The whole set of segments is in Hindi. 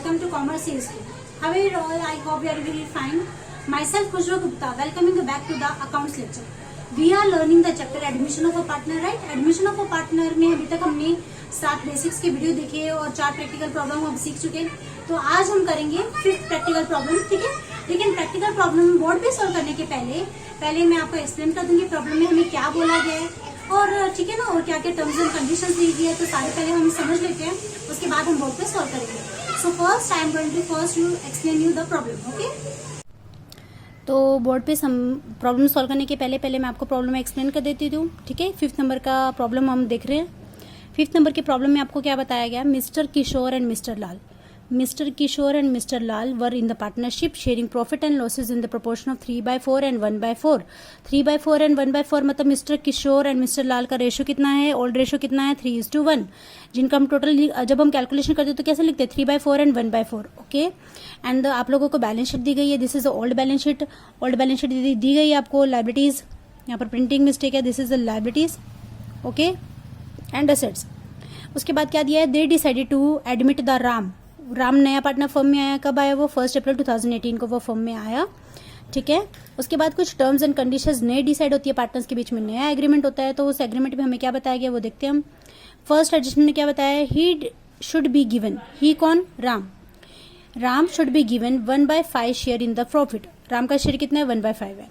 welcome to Commerce School. How are you all? I hope you are very fine. Myself Khushbu Gupta, welcoming you back to the accounts lecture. We are learning the chapter admission of a partner, right? Admission of a partner में अभी तक हमने 7 बेसिक्स के वीडियो देखे और 4 प्रैक्टिकल प्रॉब्लम हम सीख चुके हैं. तो आज हम करेंगे 5th प्रैक्टिकल प्रॉब्लम, ठीक है. लेकिन प्रैक्टिकल प्रॉब्लम बोर्ड पे सॉल्व करने के पहले मैं आपको एक्सप्लेन कर दूंगी प्रॉब्लम में हमें क्या बोला गया है और ठीक है ना, और क्या क्या टर्म्स एंड कंडीशंस दी गई है. तो सारे पहले हम समझ लेते हैं, उसके बाद हम बोर्ड पे सॉल्व करेंगे. So first I am going to first you explain you the problem, okay. तो बोर्ड पे प्रॉब्लम सॉल्व करने के पहले मैं आपको प्रॉब्लम एक्सप्लेन कर देती हूँ, ठीक है. 5th नंबर का प्रॉब्लम हम देख रहे हैं. 5th नंबर के प्रॉब्लम में आपको क्या बताया गया? Mister Kishore and mister Lal. Mr. Kishore and Mr. Lal were in the partnership sharing profit and losses in the proportion of 3/4 and 1/4. 3/4 and 1/4 मतलब Mr. Kishore and Mr. Lal का रेशो कितना है? ओल्ड रेशो कितना है? 3:1. जिनका हम टोटल जब हम कैलकुलेशन करते हैं तो कैसे लिखते हैं? 3/4 and 1/4, ओके. एंड आप लोगों को बैलेंस शीट दी गई है. This is old balance sheet. Old balance sheet दी गई है आपको. लाइबिलिटीज, यहाँ पर प्रिंटिंग मिस्टेक है. This is the liabilities, okay. And assets. उसके बाद क्या दिया है? They decided to admit the Ram नया पार्टनर फर्म में आया. कब आया वो? 1 अप्रैल 2018 को वो फर्म में आया, ठीक है. उसके बाद कुछ टर्म्स एंड कंडीशंस नए डिसाइड होती है. पार्टनर्स के बीच में नया एग्रीमेंट होता है. तो उस एग्रीमेंट में हमें क्या बताया गया वो देखते हैं हम. फर्स्ट एडजस्टमेंट ने क्या बताया? He should be given. He कौन? Ram should be given 1/5 share in the profit. Ram का शेयर कितना है? 1/5 है.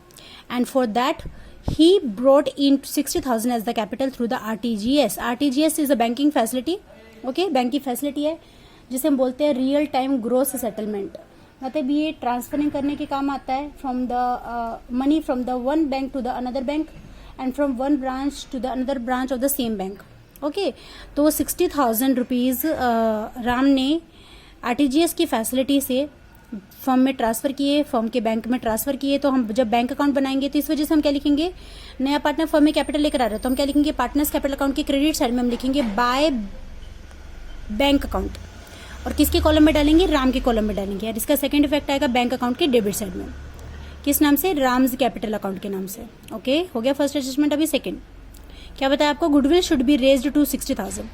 And for that he brought in 60,000 as the capital through the RTGS. RTGS is a banking facility, okay. Banking facility है जिसे हम बोलते हैं रियल टाइम ग्रोस सेटलमेंट. मतलब ये ट्रांसफरिंग करने के काम आता है from the money from the one bank to the another bank and from one branch to the another branch of the same bank, okay. तो 60,000 रुपीज़ राम ने RTGS की फैसिलिटी से फर्म में ट्रांसफ़र किए, फर्म के बैंक में ट्रांसफ़र किए. तो हम जब बैंक अकाउंट बनाएंगे तो इस वजह से हम क्या लिखेंगे? नया पार्टनर फर्म में कैपिटल लेकर आ रहा है तो हम क्या लिखेंगे? पार्टनर्स कैपिटल अकाउंट के क्रेडिट साइड में हम लिखेंगे बाय बैंक अकाउंट. और किसके कॉलम में डालेंगे? राम के कॉलम में डालेंगे. और इसका सेकंड इफेक्ट आएगा बैंक अकाउंट के डेबिट साइड में. किस नाम से? राम्स कैपिटल अकाउंट के नाम से, ओके. हो गया फर्स्ट एडजस्टमेंट. अभी सेकंड क्या बताया आपको? Goodwill should be raised to 60,000.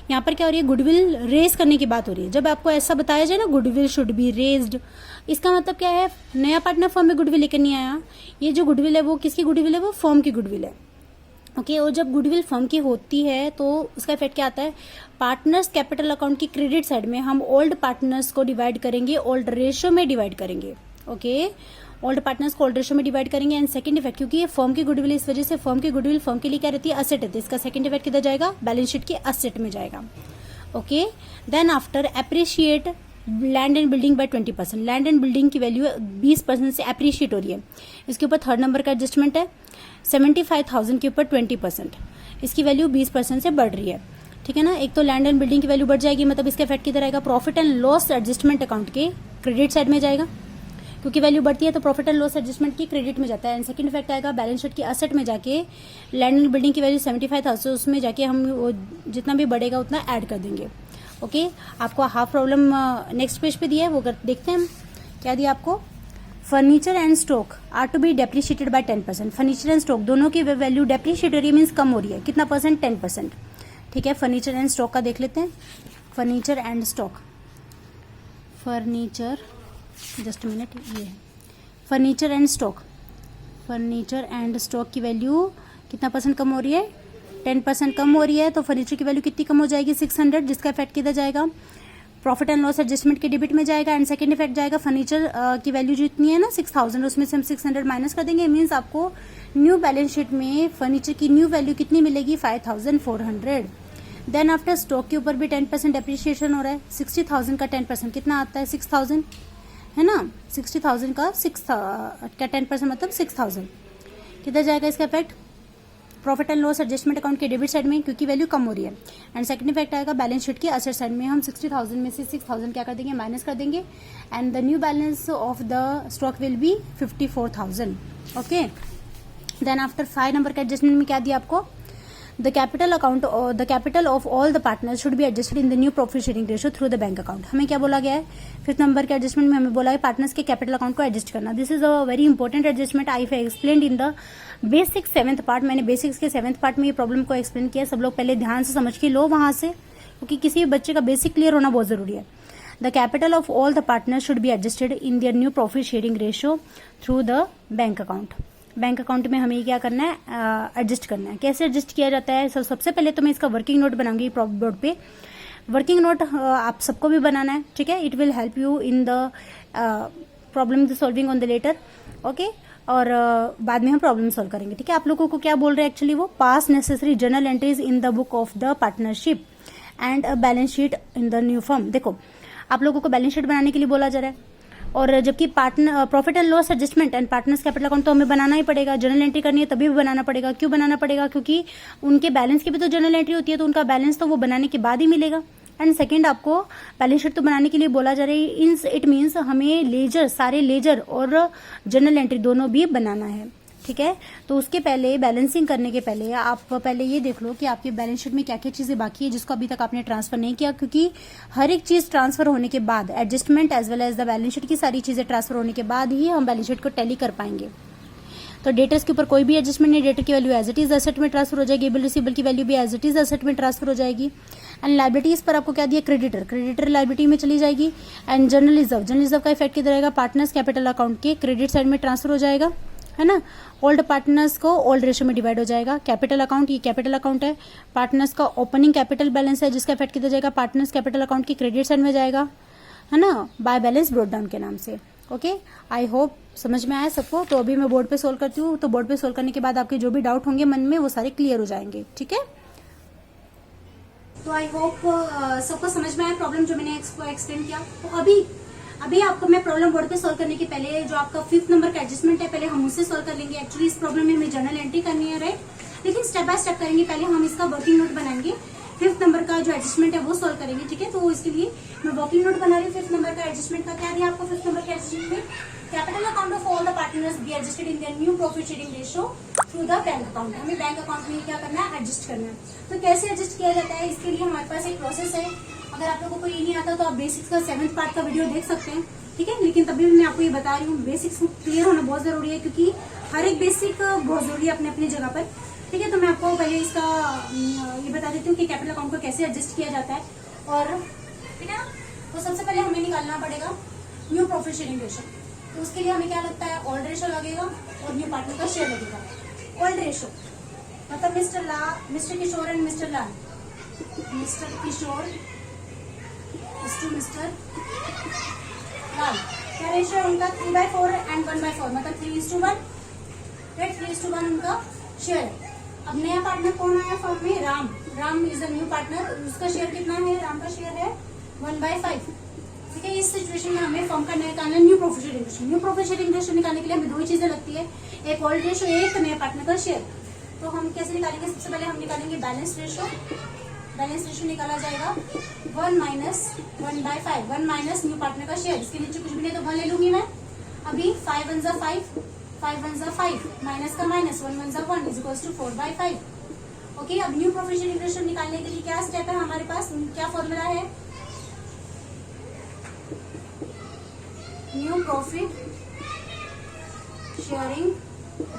यहाँ पर क्या हो रही है? गुडविल रेज करने की बात हो रही है. जब आपको ऐसा बताया जाए ना गुडविल शुड बी रेज्ड, इसका मतलब क्या है? नया पार्टनर फर्म में गुडविल लेकर नहीं आया. ये जो गुडविल है वो किसकी गुडविल है? वो फर्म की गुडविल है, ओके. और जब गुडविल फर्म की होती है तो उसका इफेक्ट क्या आता है? पार्टनर्स कैपिटल अकाउंट की क्रेडिट साइड में हम ओल्ड पार्टनर्स को डिवाइड करेंगे, ओल्ड रेशो में डिवाइड करेंगे, ओके. ओल्ड पार्टनर्स को ओल्ड रेशो में डिवाइड करेंगे. एंड सेकंड इफेक्ट, क्योंकि ये फर्म की गुडविल, इस वजह से फर्म की गुडविल फर्म के लिए क्या रहती है? असेट रहती है. इसका सेकंड इफेक्ट किधर जाएगा? बैलेंस शीट के असेट में जाएगा, okay. Then after appreciate land and building by 20%. Land and building की वैल्यू 20% से एप्रिशिएट हो रही है. इसके ऊपर थर्ड नंबर का एडजस्टमेंट है. 75,000 के ऊपर 20%, इसकी वैल्यू 20% से बढ़ रही है, ठीक है ना. एक तो लैंड एंड बिल्डिंग की वैल्यू बढ़ जाएगी, मतलब इसका इफेक्ट किधर आएगा? Profit and loss adjustment account के क्रेडिट साइड में जाएगा. क्योंकि वैल्यू बढ़ती है तो प्रॉफिट एंड लॉस एडजस्टमेंट की क्रेडिट में जाता है. एंड सेकंड इफेक्ट आएगा बैलेंस शीट की असेट में जाके. लैंड एंड बिल्डिंग की वैल्यू 75,000, उसमें जाके हम वो जितना भी बढ़ेगा उतना ऐड कर देंगे, ओके. आपको हाफ प्रॉब्लम नेक्स्ट पेज पे दिया है, वो देखते हैं हम. क्या दिया आपको? Furniture and stock are to be depreciated by 10%. Furniture and stock दोनों की वैल्यू डेप्रिशिएट हो रही है, मीन्स कम हो रही है. कितना परसेंट? 10%, ठीक है. फर्नीचर एंड स्टॉक का देख लेते हैं. Furniture and stock, furniture, just minute, ये है furniture and stock. Furniture and stock की वैल्यू कितना परसेंट कम हो रही है? 10% कम हो रही है. तो फर्नीचर की वैल्यू कितनी कम हो जाएगी? 600, जिसका इफेक्ट किधर जाएगा? प्रॉफिट एंड लॉस एडजस्टमेंट के डेबिट में जाएगा. एंड सेकंड इफेक्ट जाएगा फर्नीचर की वैल्यू जितनी है ना 6,000, उसमें से हम 600 माइनस कर देंगे. मीन्स आपको न्यू बैलेंस शीट में फर्नीचर की न्यू वैल्यू कितनी मिलेगी? 5,400. देन आफ्टर स्टॉक के ऊपर भी 10% डेप्रिशिएशन हो रहा है. 60,000 का 10% कितना आता है? 6,000 है ना. 60,000 का 10% मतलब 6,000. किधर जाएगा इसका effect? Profit and loss adjustment account के डेबिट साइड में, क्योंकि वैल्यू कम हो रही है. एंड सेकंड इफेक्ट आएगा बैलेंस शीट के असेट साइड में. हम 60,000 में से 6,000 क्या कर देंगे? माइनस कर देंगे. And the new balance of the stock will be 54,000, okay. Then after 5 number का एडजस्टमेंट में क्या दिया आपको? The capital of all the partners should be adjusted in the new profit sharing ratio through the bank account. हमें क्या बोला गया है? 5th नंबर के एडजस्टमेंट में हमें बोला है पार्टनर्स के कैपिटल अकाउंट को एडजस्ट करना. This is a very important adjustment. I have explained in the basic 7th part. मैंने बेसिक्स के 7th पार्ट में ये प्रॉब्लम को एक्सप्लेन किया. सब लोग पहले ध्यान से समझ के लो वहां से, क्योंकि किसी भी बच्चे का बेसिक क्लियर होना बहुत जरूरी है. The capital of all the partner should be adjusted in their new profit sharing ratio through the bank account. Bank account में हमें क्या करना है, एडजस्ट करना है। कैसे एडजस्ट किया जाता है? सबसे पहले तो मैं इसका वर्किंग नोट बनाऊंगी प्रॉफिट बोर्ड पे। वर्किंग नोट आप सबको भी बनाना है, ठीक है। It will help you in the problem solving on the later, okay. और बाद में हम प्रॉब्लम सॉल्व करेंगे, ठीक है। आप लोगों को क्या बोल रहे हैं एक्चुअली, वो पास necessary journal entries in the book of the partnership and balance sheet in the new firm. देखो, आप लोगों को बैलेंस शीट बनाने के लिए बोला जा रहा है, और जबकि partner profit and loss adjustment and partners capital account तो हमें बनाना ही पड़ेगा। जर्नल एंट्री करनी है तभी भी बनाना पड़ेगा। क्यों बनाना पड़ेगा? क्योंकि उनके बैलेंस की भी तो जर्नल एंट्री होती है, तो उनका बैलेंस तो वो बनाने के बाद ही मिलेगा। एंड सेकंड, आपको बैलेंस शीट तो बनाने के लिए बोला जा रहा है, इट मीन्स हमें लेजर, सारे लेजर और जर्नल एंट्री दोनों भी बनाना है, ठीक है। तो उसके पहले, बैलेंसिंग करने के पहले आप पहले ये देख लो कि आपके बैलेंस शीट में क्या क्या चीजें बाकी है जिसको अभी तक आपने ट्रांसफर नहीं किया, क्योंकि हर एक चीज ट्रांसफर होने के बाद, adjustment as well as the balance sheet की सारी चीजें ट्रांसफर होने के बाद ही हम बैलेंस शीट को टैली कर पाएंगे। तो डेटर्स के ऊपर कोई भी एडजस्टमेंट नहीं, डेटर की value as it is asset में ट्रांसफर हो जाएगी, बिल रिसीवेबल की वैल्यू भी एज इट इज एसेट में ट्रांसफर हो जाएगी। एंड लाइबिलिटीज पर आपको क्या दिया, क्रेडिटर लाइबिलिटी में चली जाएगी। एंड जर्नल रिजर्व का इफेक्ट किधर रहेगा, पार्टनर्स कैपिटल अकाउंट के क्रेडिट साइड में ट्रांसफर हो जाएगा, है ना। ओल्ड पार्टनर्स को ओल्ड रेशियो में डिवाइड हो जाएगा। कैपिटल अकाउंट, ये कैपिटल अकाउंट है। पार्टनर्स का ओपनिंग कैपिटल बैलेंस है जिसका इफेक्ट किधर जाएगा, पार्टनर्स कैपिटल अकाउंट की क्रेडिट साइड में जाएगा, है ना, बाय बैलेंस ब्रोट डाउन के नाम से। ओके, आई होप समझ में आया सबको। तो अभी मैं बोर्ड पे सोल्व करती हूँ, तो बोर्ड पे सोल्व करने के बाद आपके जो भी डाउट होंगे मन में वो सारे क्लियर हो जाएंगे, ठीक है। तो आई होप सबको समझ में आया प्रॉब्लम जो मैंने एक्सप्लेन किया। तो अभी आपको मैं प्रॉब्लम बोर्ड पे सोल्व करने के पहले जो आपका 5th नंबर का एडजस्टमेंट है पहले हम उसे सोल्व कर लेंगे। एक्चुअली इस प्रॉब्लम में हमें जर्नल एंट्री करनी है, राइट, लेकिन स्टेप बाय स्टेप करेंगे। पहले हम इसका वर्किंग नोट बनाएंगे, 5th नंबर का जो एडजस्टमेंट है वो सोल्व करेंगे, ठीक है। तो इसके लिए मैं वर्किंग नोट बना रही हूँ। 5th नंबर का एडजस्टमेंट का क्या दिया आपको, 5th नंबर के एडजस्टमेंट में capital account of all the partners be adjusted in their new profit sharing ratio through the bank account. हमें बैंक अकाउंट में क्या करना है, एडजस्ट करना है। तो कैसे एडजस्ट किया जाता है, इसके लिए हमारे पास एक प्रोसेस है। अगर आप लोगों को ये नहीं आता तो आप बेसिक्स का 7th पार्ट का वीडियो देख सकते हैं, ठीक है। लेकिन तभी भी मैं आपको ये बता रही हूँ, बेसिक्स क्लियर होना बहुत जरूरी है, क्योंकि हर एक बेसिक बहुत जरूरी है अपने अपनी जगह पर, ठीक है। तो मैं आपको पहले इसका ये बता देती हूँ कि कैपिटल अकाउंट को कैसे एडजस्ट किया जाता है, और ठीक है ना। तो सबसे पहले हमें निकालना पड़ेगा न्यू प्रॉफिट शेयरिंग रेशियो। तो उसके लिए हमें क्या लगता है, ओल्ड रेशियो लगेगा और न्यू पार्टनर का शेयर लगेगा। ओल्ड रेशियो मतलब mister Kishore and mister Lal, mister Kishore to mister Lal, क्या रेशियो है उनका, 3/4 एंड 1/4, मतलब 3:1, राइट, 3:1 उनका शेयर है। अब नया पार्टनर कौन आया फॉर्म में, Ram is a new partner, उसका शेयर कितना है, राम का शेयर है 1/5, ठीक है। इस सिचुएशन में हमें फॉर्म का निकालना है new profit sharing ratio. New profit sharing ratio निकालने के लिए हमें दो ही चीजें लगती है, एक ओल्ड रेशियो, एक नया पार्टनर का शेयर। तो हम कैसे निकालेंगे, सबसे पहले हम निकालेंगे बैलेंस रेशियो। बैलेंस रेशियो निकाला जाएगा 1 - 1/5, 1 माइनस न्यू पार्टनर का शेयर। इसके नीचे कुछ भी नहीं तो 1 ले लूंगी मैं। अभी 5 1 = 5, 5 1 = 5, माइनस का माइनस, 1 1 = 1 इज 4/5। ओके, अब न्यू प्रॉफिट शेयरिंग रेशियो निकालने के लिए क्या स्टेप है हमारे पास, क्या फॉर्मूला है, न्यू प्रॉफिट शेयरिंग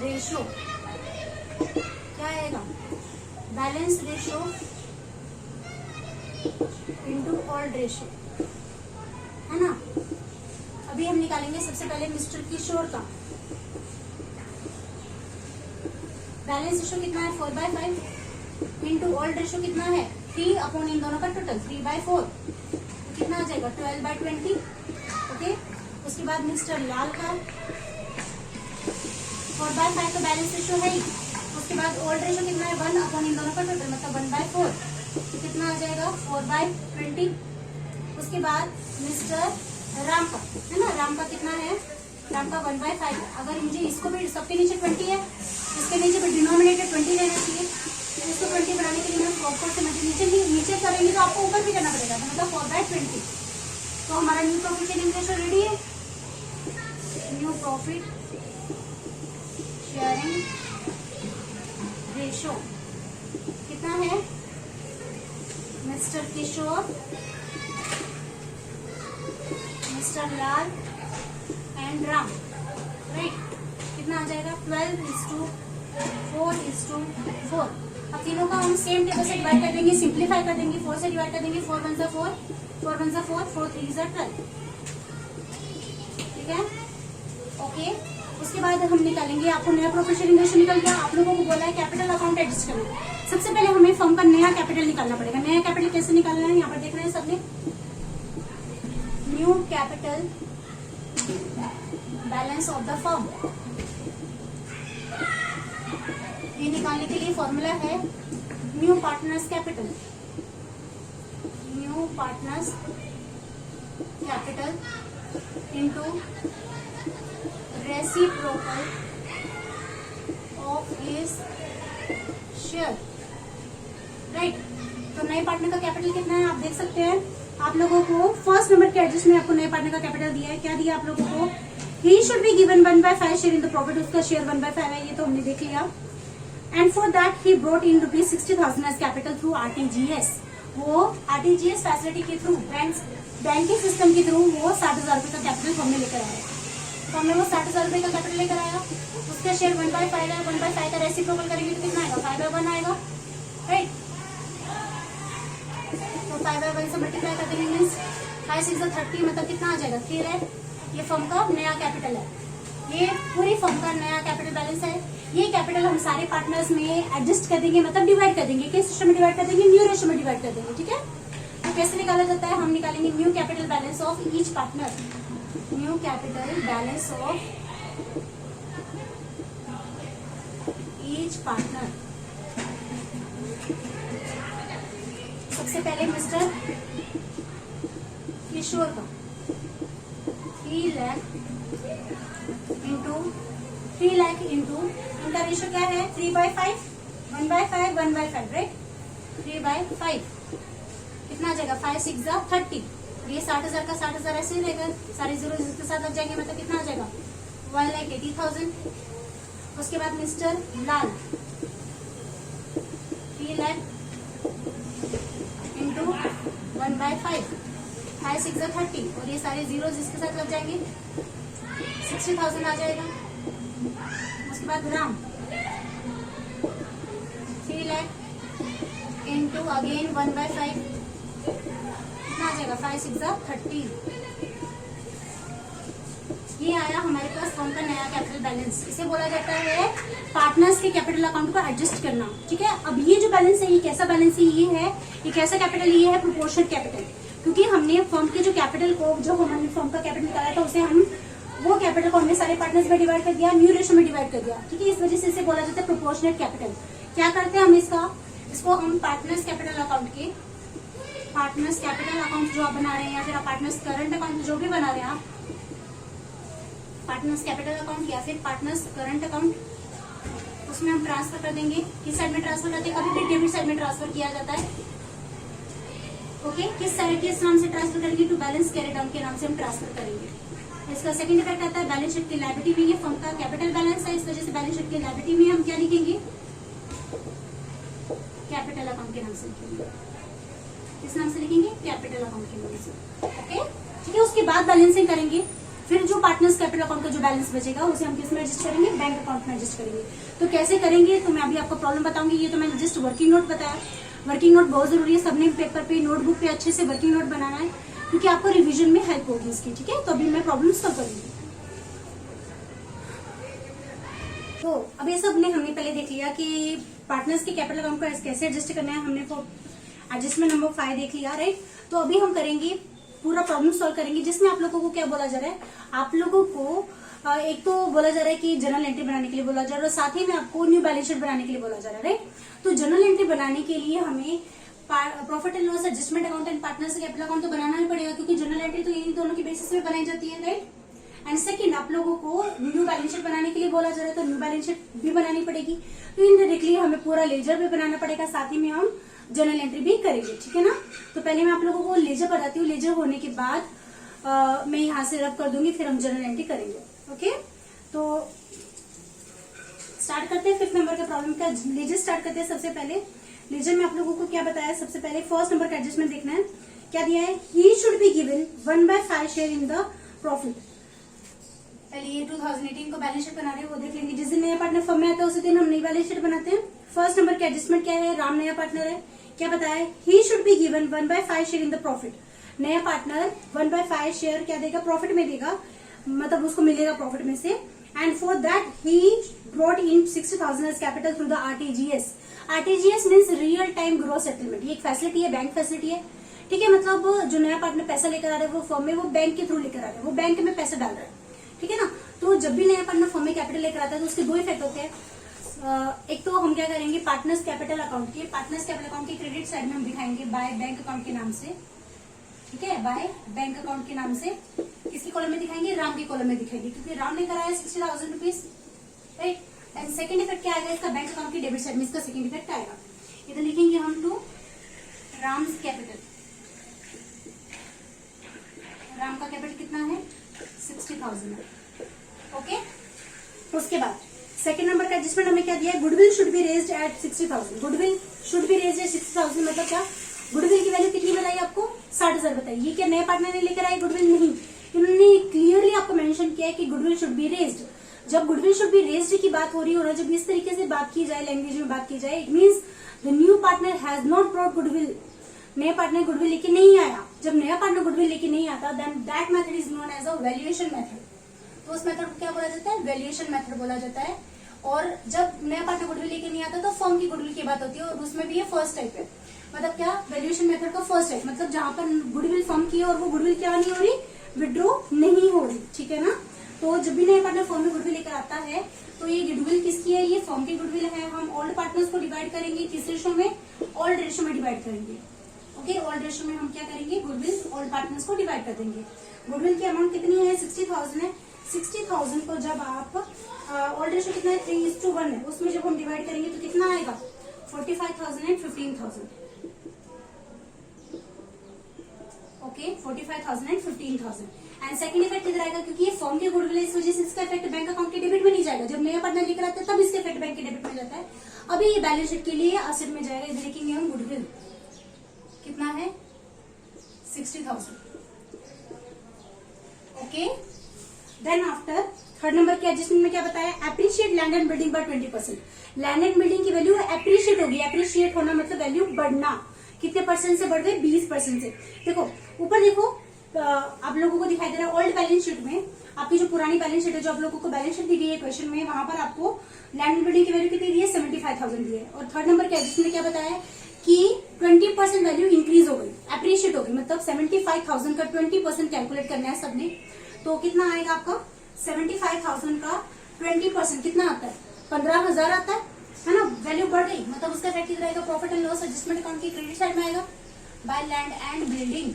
रेशियो क्या आएगा, balance ratio into old ratio, है ना। अभी हम निकालेंगे सबसे पहले मिस्टर किशोर का बैलेंस रेशियो कितना है, 4/5 इंटू ओल्ड रेशियो कितना है, 3 अपॉन इन दोनों का टोटल 3/4, कितना आ जाएगा 12/20। ओके, उसके बाद मिस्टर लाल का 4/5 का बैलेंस रेशियो है ही। उसके बाद ओल्ड रेशियो कितना है, 1 अपॉन इन दोनों का टोटल मतलब 1/4, तो कितना आ जाएगा 4/20। उसके बाद मिस्टर राम का, है ना, राम का कितना है, राम का 1/5। अगर मुझे इसको भी, सबके नीचे 20 है, इसके नीचे भी डिनोमिनेटर 20 रहना चाहिए, तो इसको 20 बनाने के लिए मैं 4 से नीचे करेंगे तो आपको ऊपर भी करना पड़ेगा, मतलब 4/20। तो हमारा new profit sharing ratio ready है। न्यू प्रॉफिट शेयरिंग रेशियो कितना है, mister Kishore, mister Lal and Ram, right, कितना आ जाएगा 12:4:4। अब तीनों का हम सेम टेबल से डिवाइड कर देंगे, सिंप्लीफाई कर देंगे, 4 से डिवाइड कर देंगे, 4 1 = 4, 4 1 4, 4 3 12, ठीक है। ओके, उसके बाद हम निकालेंगे, आपको नया प्रॉफिट शेयरिंग रेशियो निकल गया। आप लोगों को बोला है कैपिटल अकाउंट एडजस्ट करना। सबसे पहले हमें फर्म का नया कैपिटल निकालना पड़ेगा। नया कैपिटल कैसे निकालना है, यहाँ पर देख रहे हैं सबने, new capital balance of the firm. ये निकालने के लिए फॉर्मूला है new partners capital, new partners capital into reciprocal of his share, right. तो नए पार्टनर का कैपिटल कितना है आप देख सकते हैं। आप लोगों को फर्स्ट नंबर के एडजस्ट में आपको नए पार्टनर का कैपिटल दिया है। क्या दिया आप लोगों को, he should be given 1/5 share in the profit. उसका शेयर 1/5 है, ये तो हमने देख लिया। And for that he brought in rupees 60,000 as capital through RTGS. वो आरटीजीएस फैसिलिटी के थ्रू, बैंकिंग सिस्टम के थ्रू वो 60,000 रुपए का कैपिटल हमने लेकर आया। तो हमने वो 60,000 रुपए का कैपिटल लेकर आया, उसका शेयर 1/5 है। 1/5 का रेसिप्रोकल करेंगे तो कितना आएगा, 5/1 आएगा, राइट। तो 5/1 से मल्टीप्लाई कर देंगे, मीन्स 5 6 30, मतलब कितना आ जाएगा, 3 लाख। ये फर्म का नया कैपिटल है, ये पूरी फर्म का नया कैपिटल बैलेंस है। ये कैपिटल हम सारे पार्टनर्स में एडजस्ट कर देंगे, मतलब डिवाइड कर देंगे। किस सिस्टम में डिवाइड कर देंगे, न्यू रेशियो में डिवाइड कर देंगे, ठीक है। तो कैसे निकाला जाता है, हम निकालेंगे new capital balance of each partner, new capital balance of each partner. सबसे पहले मिस्टर किशोर का 3 लाख इंटू इनका रेशियो क्या है, 3/5, 1/5, 1/5, राइट। 3/5 कितना आ जाएगा, 5 6 30। ये 60,000 का 60,000 ऐसे ही रहेगा, सारे जीरो इसके साथ लग जाएंगे, मतलब कितना आ जाएगा, 1,80,000। उसके बाद मिस्टर लाल 3 लाख इंटू 1/5, 5 6 30, और ये सारे जीरो इसके साथ लग जाएंगे, 60,000 आ जाएगा। उसके बाद राम 3 लाख इंटू अगेन 1/5, कितना आ जाएगा, 5 6 30। ये आया हमारे पास फर्म का नया कैपिटल बैलेंस। इसे बोला जाता है पार्टनर्स के कैपिटल अकाउंट को एडजस्ट करना, ठीक है। अब ये जो बैलेंस है, ये कैसा बैलेंस है, ये कैसा कैपिटल, ये है प्रोपोर्शनल कैपिटल। क्योंकि हमने फर्म के जो कैपिटल को, जो हमने फर्म का कैपिटल निकाला था, उसे हम वो कैपिटल को हमने सारे पार्टनर्स में डिवाइड कर दिया, न्यू रेशियो में डिवाइड कर दिया, ठीक है। इस वजह से इसे बोला जाता है प्रोपोर्शनल कैपिटल। क्या करते हैं हम इसको हम पार्टनर्स कैपिटल अकाउंट के, पार्टनर्स कैपिटल अकाउंट जो आप बना रहे हैं, या फिर आप पार्टनर्स करंट अकाउंट जो भी बना रहे हैं आप, पार्टनर्स कैपिटल अकाउंट या फिर पार्टनर्स करंट अकाउंट, उसमें हम ट्रांसफर कर देंगे। किस साइड में ट्रांसफर करते हैं, कभी भी डेबिट साइड में ट्रांसफर किया जाता है, ओके। किस साइड, किस नाम से ट्रांसफर करेंगे, टू बैलेंस कैरी डाउन के नाम से हम ट्रांसफर करेंगे। इसका सेकंड इफेक्ट आता है बैलेंस शीट की लायबिलिटी में। ये फर्म का कैपिटल बैलेंस है, इस वजह से बैलेंस शीट की लायबिलिटी में हम क्या लिखेंगे, कैपिटल अकाउंट के नाम से लिखेंगे। किस नाम से लिखेंगे, कैपिटल अकाउंट के नाम से, ओके, ठीक है। उसके बाद बैलेंसिंग करेंगे, फिर जो पार्टनर्स कैपिटल अकाउंट का जो बैलेंस बचेगा उसे हम किस में एडजस्ट करेंगे, बैंक अकाउंट में एडजस्ट करेंगे। तो कैसे करेंगे, तो मैं अभी आपको प्रॉब्लम बताऊंगी। ये तो मैंने जस्ट वर्किंग नोट बताया। वर्किंग नोट बहुत जरूरी है, सबने पेपर पे, नोटबुक पे अच्छे से वर्किंग नोट बनाना है, क्योंकि आपको रिवीजन में हेल्प होगी इसकी, ठीक है। तो अभी मैं प्रॉब्लम सॉल्व करूंगी। तो अब ये सब हमने पहले देख लिया कि पार्टनर्स के कैपिटल अकाउंट को कैसे एडजस्ट करना है। हमने एडजस्टमेंट नंबर 5 देख लिया, राइट। तो अभी हम करेंगे पूरा प्रॉब्लम सॉल्व करेंगे, जिसमें आप लोगों को क्या बोला जा रहा है, आप लोगों को एक तो बोला जा रहा है कि जर्नल एंट्री बनाने के लिए बोला जा रहा है, और साथ ही में आपको न्यू बैलेंस शीट बनाने के लिए बोला जा रहा है, राइट। तो जर्नल एंट्री बनाने के लिए हमें profit and loss adjustment account and partners capital account तो बनाना ही पड़ेगा, क्योंकि जर्नल एंट्री तो इन दोनों की बेसिस पे बनाई जाती है, राइट। एंड सेकंड, आप लोगों को न्यू बैलेंस शीट बनाने के लिए बोला जा रहा है, तो न्यू बैलेंस शीट भी बनानी पड़ेगी। तो इनडायरेक्टली हमें पूरा लेजर भी बनाना पड़ेगा, साथ ही में हम जर्नल एंट्री भी करेंगे, ठीक है ना। तो पहले मैं आप लोगों को लेजर बताती हूँ। लेजर होने के बाद मैं यहाँ से रब कर दूंगी, फिर हम जर्नल एंट्री करेंगे, ओके। तो स्टार्ट करते हैं 5th नंबर के प्रॉब्लम का। लेजर स्टार्ट करते हैं। सबसे पहले लेजर में आप लोगों को क्या बताया, सबसे पहले फर्स्ट नंबर का एडजस्टमेंट देखना है। क्या दिया है, ही should be given 1/5 share in the profit. पहले ये 2018 को बैलेंस शीट बना रहे हैं, वो देख लेंगे। जिस दिन नया पार्टनर फर्म में आता है उसी दिन हम नई बैलेंस शीट बनाते हैं। फर्स्ट नंबर का एडजस्टमेंट क्या है, राम नया पार्टनर है। क्या बताया, he should be given 1/5 share in the profit. नया पार्टनर 1/5 शेयर क्या देगा, प्रॉफिट में देगा, मतलब उसको मिलेगा प्रॉफिट में से। And for that he brought in 60,000 as capital through the RTGS. RTGS means real time growth settlement. ये एक फैसिलिटी है, बैंक फैसिलिटी है, ठीक है। मतलब जो नया पार्टनर पैसा लेकर आ रहा है वो फर्म में, वो बैंक के थ्रू लेकर आ रहा है, वो बैंक में पैसा डाल रहा है, ठीक है ना। तो जब भी नया पार्टनर फर्म में कैपिटल लेकर आता है तो उसके दो इफेक्ट होते हैं। एक तो हम क्या करेंगे, पार्टनर्स कैपिटल अकाउंट के, पार्टनर्स कैपिटल अकाउंट के क्रेडिट साइड में हम दिखाएंगे बाय बैंक अकाउंट के नाम से, ठीक है, बाय बैंक अकाउंट के नाम से। किसकी कॉलम में दिखाएंगे, राम की कॉलम में दिखाएंगे, क्योंकि राम ने कराया 60,000 rupees, right. And second effect क्या आएगा इसका, बैंक अकाउंट की डेबिट साइड में इसका सेकंड इफेक्ट आएगा। इधर लिखेंगे हम टू राम्स कैपिटल, राम का कैपिटल कितना है, 60,000 है, ओके। उसके बाद सेकंड नंबर का एडजस्टमेंट हमें क्या दिया है, goodwill should be raised at 60,000। Goodwill should be raised at 60,000 मतलब क्या, गुडविल की वैल्यू कितनी बताई आपको, 60,000 बताई। ये क्या नए पार्टनर ने लेकर आए गुडविल, नहीं, इन्होंने क्लियरली आपको मेंशन किया है कि गुडविल शुड बी रेज्ड। जब गुडविल शुड बी रेज्ड की बात हो रही हो ना, जब इस तरीके से बात की जाए, लैंग्वेज में बात की जाए, it means the new partner has not brought goodwill. नया पार्टनर गुडविल लेके नहीं आया। जब नया पार्टनर गुडविल लेके नहीं आता, then that method is known as a valuation method. तो उस मेथड को क्या बोला जाता है, वैल्यूएशन मेथड बोला जाता है। और जब नया पार्टनर गुडविल लेके नहीं आता तो फर्म की गुडविल की बात होती है, और उसमें भी ये फर्स्ट टाइप है। मतलब क्या, वैल्यूएशन मेथड का फर्स्ट टाइप, मतलब जहां पर गुडविल फर्म की है और वो गुडविल क्या नहीं हो रही, विड्रॉ नहीं हो रही, ठीक है ना। तो जब भी नया पार्टनर फर्म में गुडविल लेकर आता है तो ये गुडविल किसकी है, ये फर्म की गुडविल है। हम ओल्ड पार्टनर्स को डिवाइड करेंगे किस रेशो में, ओल्ड रेशो में डिवाइड करेंगे, ओके। ओल्ड रेशो में हम क्या करेंगे, गुडविल ओल्ड पार्टनर्स को डिवाइड कर देंगे। गुडविल की अमाउंट कितनी है, 60,000 है। 60,000 को जब आप ओल्ड रेशो कितना है, 3:1 है, उसमें जब हम डिवाइड करेंगे तो कितना आएगा, 45,000 and 15,000, okay, 45,000 and 15,000। And second effect इधर आएगा, क्योंकि ये फर्म के गुडविल है, इस वजह से इसका इफेक्ट बैंक अकाउंट के डेबिट में नहीं जाएगा। जब नया पार्टनर लेकर आता है तब इसका इफेक्ट बैंक के डेबिट में जाता है। अभी ये बैलेंस शीट के लिए असेट में जाएगा। इधर लिखेंगे हम गुडविल कितना है, 60,000, okay. Then after third number के एडजस्टमेंट में क्या बताया, appreciate land and building by 20%। Land and building की वैल्यू एप्रिशिएट होगी। एप्रिशिएट होना मतलब वैल्यू बढ़ना। कितने परसेंट से बढ़ गए, 20% से। देखो ऊपर देखो, आप लोगों को दिखाई दे रहा है ओल्ड बैलेंस शीट में, आपकी जो पुरानी बैलेंस शीट है, जो आप लोगों को बैलेंस शीट दी गई है क्वेश्चन में, वहां पर आपको लैंड एंड बिल्डिंग की वैल्यू कितनी दी है, 75,000 दी है। और थर्ड नंबर के एडजस्टमेंट में क्या बताया है कि 20% वैल्यू इंक्रीज हो गई, अप्रिशिएट हो गई। मतलब 75,000 का 20% कैलकुलेट करना है सबने, तो कितना आएगा आपका, 75,000 का 20% कितना आता है, 15,000 आता है ना। वैल्यू बढ़ गई, मतलब उसका इफेक्ट कितना आएगा, profit and loss adjustment account की क्रेडिट साइड में आएगा, बाय लैंड एंड बिल्डिंग।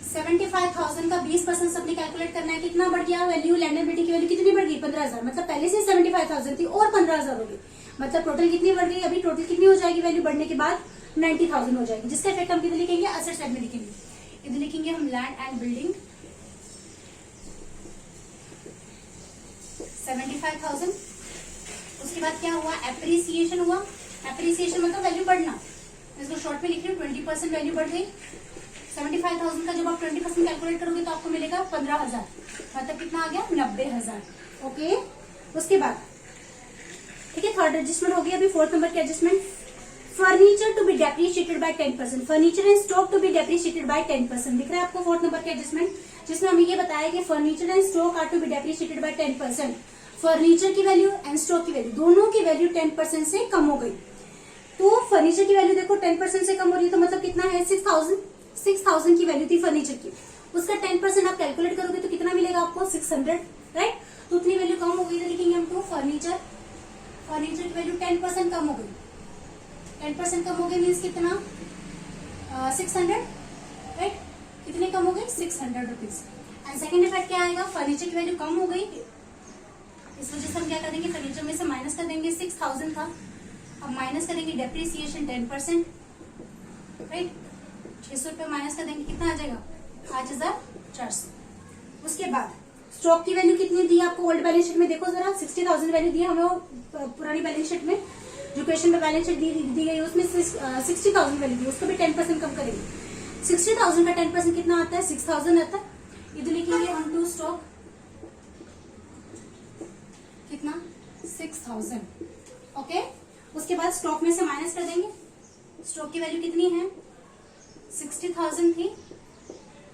75,000 का 20% सबने कैलकुलेट करना है, कितना बढ़ गया वैल्यू, लैंड एंड बिल्डिंग की वैल्यू कितनी बढ़ गई, 15,000। मतलब पहले से 75,000 थी और 15,000 होगी, मतलब टोटल कितनी बढ़ गई, अभी टोटल कितनी हो जाएगी वैल्यू बढ़ने के बाद, 90,000 हो जाएगी। जिसका इफेक्ट हम किधर लिखेंगे, असेट साइड में लिखेंगे। इधर लिखेंगे हम लैंड एंड बिल्डिंग 75,000। उसके बाद क्या हुआ, एप्रिसिएशन हुआ। एप्रिसिएशन मतलब वैल्यू बढ़ना, इसको शॉर्ट में लिख रही हूँ, 20% वैल्यू बढ़ गई। 75,000 का जब आप 20% कैलकुलेट करोगे तो आपको मिलेगा 15,000, मतलब कितना आ गया, 90,000, ओके। उसके बाद ठीक है, थर्ड एडजस्टमेंट हो गया। अभी फोर्थ नंबर के adjustment, furniture to be depreciated by 10%। Furniture and stock to be depreciated by 10%। दिख रहा है आपको फोर्थ नंबर के एडजस्टमेंट, जिसमें हमें ये बताया कि furniture and stock are to be depreciated by 10%। Furniture की वैल्यू एंड स्टॉक की वैल्यू, दोनों की वैल्यू 10% से कम हो गई। तो फर्नीचर की वैल्यू देखो 10% से कम हो रही है, तो मतलब कितना है, 6,000 की वैल्यू थी फर्नीचर की, उसका 10% आप कैलकुलेट करोगे तो कितना मिलेगा आपको, 600, राइट। तो उतनी वैल्यू कम हो गई, तो लिखेंगे हम टू फर्नीचर की वैल्यू 10% कम हो गई। 10% कम हो गई मीन्स कितना, 600, राइट। कितने कम हो गई, 600 रुपीज। एंड सेकेंड इफेक्ट क्या आएगा, फर्नीचर की वैल्यू कम हो गई, इस वजह से हम क्या करेंगे, फर्नीचर में से माइनस कर देंगे, 6,000 था, अब माइनस करेंगे डेप्रिसिएशन 10%, राइट। 600 रुपये माइनस कर देंगे, कितना आ जाएगा, 5,400। उसके बाद स्टॉक की वैल्यू कितनी दी आपको ओल्ड बैलेंस शीट में, देखो जरा, 60,000 वैल्यू दी हमें वो पुरानी बैलेंस शीट में, जो क्वेश्चन में बैलेंस शीट दी गई उसमें 60,000 वैल्यू दी, उसको भी 10% कम करेंगे। 60,000 का 10% कितना आता है, 6,000 आता है। इधर लिखेंगे ऑन टू स्टॉक कितना, 6,000, ओके। उसके बाद स्टॉक में से माइनस कर देंगे, स्टॉक की वैल्यू कितनी है 60,000 थी,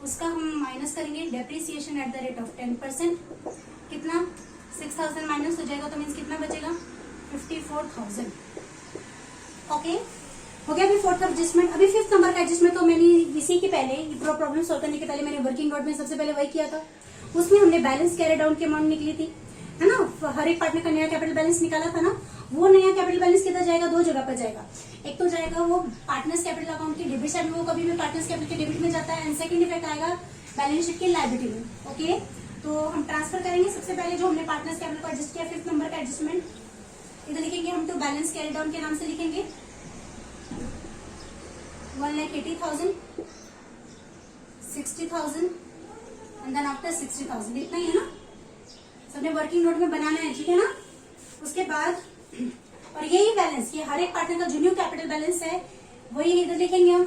उसका हम माइनस करेंगे depreciation at the rate of 10%, कितना 6,000 माइनस हो जाएगा तो मीन्स कितना बचेगा 54,000। ओके हो गया अभी फोर्थ एडजस्टमेंट। अभी फिफ्थ नंबर का एडजस्टमेंट तो मैंने इसी के पहले प्रॉब्लम सॉल्व करने के पहले मैंने वर्किंग नोट में सबसे पहले वही किया था, उसमें हमने बैलेंस कैरी डाउन की अमाउंट निकली थी, है ना, हर एक पार्टनर का नया कैपिटल बैलेंस निकाला था ना, वो नया कैपिटल बैलेंस कितना जाएगा, दो जगह पर जाएगा। एक तो जाएगा वो पार्टनर्स कैपिटल अकाउंट के डेबिट साइड में, वो कभी भी पार्टनर्स कैपिटल के डेबिट में जाता है, एंड सेकंड इफेक्ट आएगा बैलेंस शीट की लायबिलिटी में। ओके तो हम ट्रांसफर करेंगे सबसे पहले जो हमने पार्टनर्स कैपिटल को एडजस्ट किया, फिफ्थ नंबर का एडजस्टमेंट इधर लिखेंगे हम, तो बैलेंस कैरी डाउन के नाम से लिखेंगे 1,80,000, 60,000 एंड देन आफ्टर 60,000, इतना ही है ना, सबने वर्किंग नोट में बनाना है, ठीक है ना। उसके बाद और यही बैलेंस, ये हर एक पार्टनर का जो न्यू कैपिटल बैलेंस है वही इधर लिखेंगे हम,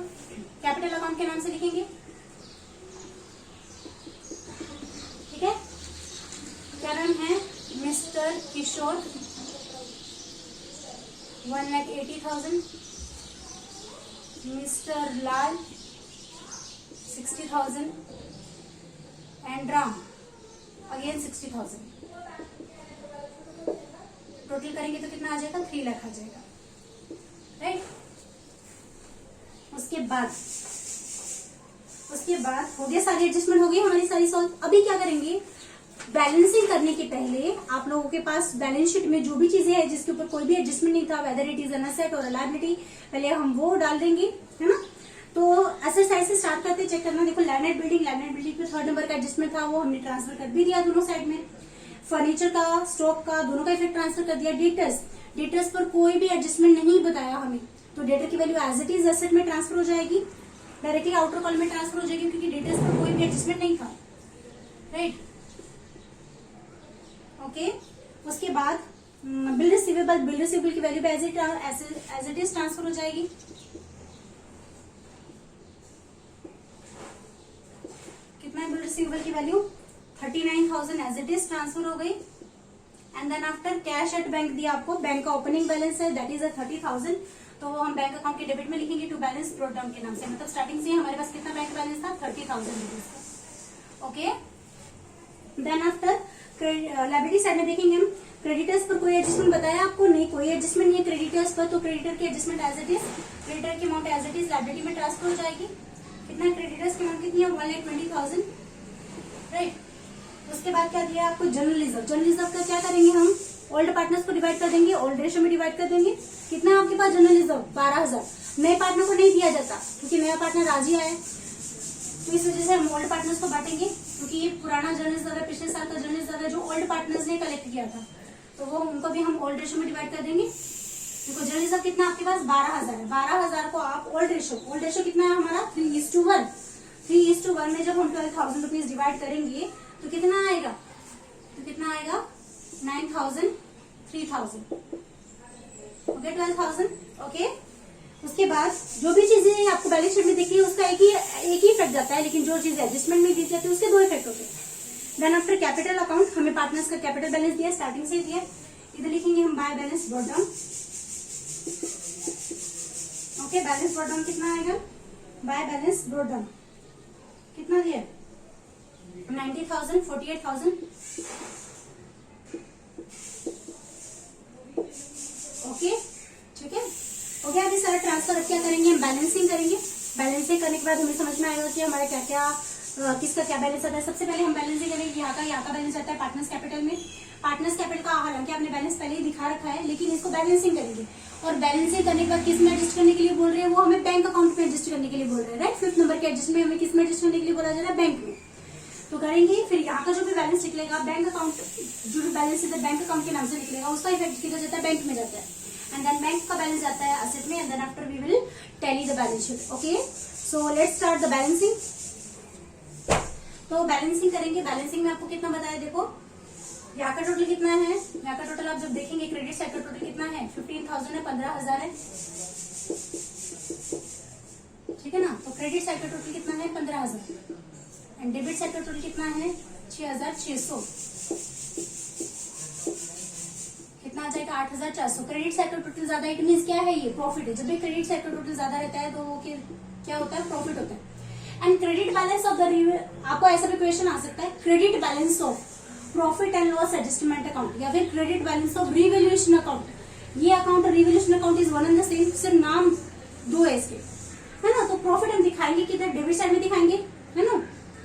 कैपिटल अकाउंट के नाम से लिखेंगे, ठीक है। क्या नाम है, mister Kishore 1,80,000, mister Lal 60,000 and Ram again 60,000। Total करेंगे तो कितना आ जाएगा 3 लाख आ जाएगा, राइट। उसके बाद हो गया, सारी एडजस्टमेंट हो गई हमारी सारी सॉल्व। अभी क्या करेंगे, बैलेंसिंग करने के पहले आप लोगों के पास बैलेंस शीट में जो भी चीजें हैं जिसके ऊपर कोई भी एडजस्टमेंट नहीं था, whether it is an asset और लायबिलिटी, पहले हम वो डाल देंगे, है ना। तो एसेट साइड से स्टार्ट करते चेक करना। देखो लैंड एंड बिल्डिंग पे थर्ड नंबर का एडजस्टमेंट था, वो हमने ट्रांसफर कर भी दिया दोनों साइड में। फर्नीचर का, स्टॉक का, दोनों का इफेक्ट ट्रांसफर कर दिया। डेटर्स पर कोई भी एडजस्टमेंट नहीं बताया हमें, तो डेटर की value as it is asset में ट्रांसफर हो जाएगी, डायरेक्टली आउटर कॉलम में ट्रांसफर हो जाएगी, क्योंकि डेटर्स पर कोई भी एडजस्टमेंट नहीं था, राइट। ओके उसके बाद बिल रिसीवेबल की value as it is transfer हो जाएगी। कितना है बिल रिसीवेबल की value 39,000 as it is transfer हो गई। And then after cash at bank दिया आपको, बैंक का ओपनिंग बैलेंस है दैट इज 30,000, तो वो हम बैंक अकाउंट के डेबिट में लिखेंगे टू बैलेंस ब्रॉट डाउन के नाम से, मतलब स्टार्टिंग से हमारे पास कितना बैंक बैलेंस था 30,000 रुपीज का। Okay then after liability side में देखेंगे हम, क्रेडिटर्स पर कोई एडजस्टमेंट बताया आपको, नहीं कोई एडजस्टमेंट नहीं है क्रेडिटर्स पर, तो क्रेडिटर की adjustment as it is, creditor की amount as it is liability में ट्रांसफर हो जाएगी। कितना क्रेडिटर्स की अमाउंट कितनी है 1,20,000, राइट। उसके बाद क्या दिया आपको, जनरल रिजर्व का क्या करेंगे हम, ओल्ड पार्टनर्स को डिवाइड कर देंगे, ओल्ड रेशो में डिवाइड कर देंगे। कितना आपके पास जनरल रिजर्व 12,000, नए पार्टनर को नहीं दिया जाता क्योंकि नया पार्टनर आज ही आया, तो इस वजह से हम ओल्ड पार्टनर्स को बांटेंगे, क्योंकि ये पुराना जनरल रिजर्व है, पिछले साल का जनरल रिजर्व है जो ओल्ड पार्टनर्स ने कलेक्ट किया था, तो वो उनको भी हम ओल्ड रेशो में डिवाइड कर देंगे। देखो जनरल रिजर्व कितना आपके पास 12,000 है, 12,000 को आप ओल्ड रेशो कितना है हमारा 3:1, 3:1 में जब हम 12,000 रुपीज डिवाइड करेंगे तो कितना आएगा, 9,000, 3,000, ओके 12,000। ओके उसके बाद जो भी चीजें आपको बैलेंस शीट में दिख रही है उसका एक ही इफेक्ट जाता है, लेकिन जो चीज एडजस्टमेंट में दी जाती है उसके 2 इफेक्ट होते हैं। देन आफ्टर कैपिटल अकाउंट, हमें पार्टनर्स का कैपिटल बैलेंस दिया, स्टार्टिंग से दिया, इधर लिखेंगे हम by balance brought down. Okay balance brought down कितना आएगा, बाय बैलेंस ब्रॉट डाउन कितना दिया 90,000, 48,000, ओके ठीक है हो गया। अभी सारा ट्रांसफर अब क्या करेंगे, हम बैलेंसिंग करेंगे। बैलेंसिंग करने के बाद हमें समझ में आएगा कि हमारा क्या क्या किसका क्या बैलेंस आता है। सबसे पहले हम बैलेंसिंग करेंगे, यहाँ का बैलेंस आता है पार्टनर्स कैपिटल में। पार्टनर्स कैपिटल का हालांकि आपने बैलेंस पहले ही दिखा रखा है, लेकिन इसको बैलेंसिंग करेंगे, और बैलेंसिंग करने के बाद किस में एडजस्ट करने के लिए बोल रहे हैं, वो हमें बैंक अकाउंट में एडजस्ट करने के लिए बोल रहे हैं, राइट। फिफ्थ नंबर के एडजस्टमेंट हमें किस में एडजस्ट करने के लिए बोला जा रहा है, बैंक में। तो करेंगे, फिर यहाँ का जो भी बैलेंस निकलेगा, बैंक अकाउंट जो भी बैलेंस है बैंक अकाउंट के नाम से निकलेगा, उसका इफेक्ट किधर जाता है, बैंक में जाता है, एंड देन बैंक का बैलेंस जाता है असेट में, and then after we will tally the balance sheet. Okay so let's start the balancing. तो बैलेंसिंग करेंगे, बैलेंसिंग में आपको कितना बताया, देखो यहाँ का टोटल कितना है, यहाँ का टोटल आप जब देखेंगे क्रेडिट साइड का टोटल कितना है 15,000 है, 15,000 है, ठीक है ना। तो क्रेडिट साइड का टोटल कितना है 15,000, एंड डेबिट साइड का टोटल कितना है 6,600, कितना आ जाएगा 8,400। क्रेडिट साइड का टोटल ज्यादा है, इट मींस क्या है, ये प्रॉफिट है। जब भी क्रेडिट साइड का टोटल ज्यादा रहता है तो वो क्या होता है, प्रॉफिट होता है। And credit balance of the, आपको ऐसा भी क्वेश्चन आ सकता है, credit balance of profit and loss adjustment account या फिर credit balance of revaluation account. ये अकाउंट और revaluation account is one and the same, सिर्फ नाम दो है इसके, है ना। तो प्रॉफिट हम दिखाएंगे किधर, डेबिट साइड में दिखाएंगे, है ना।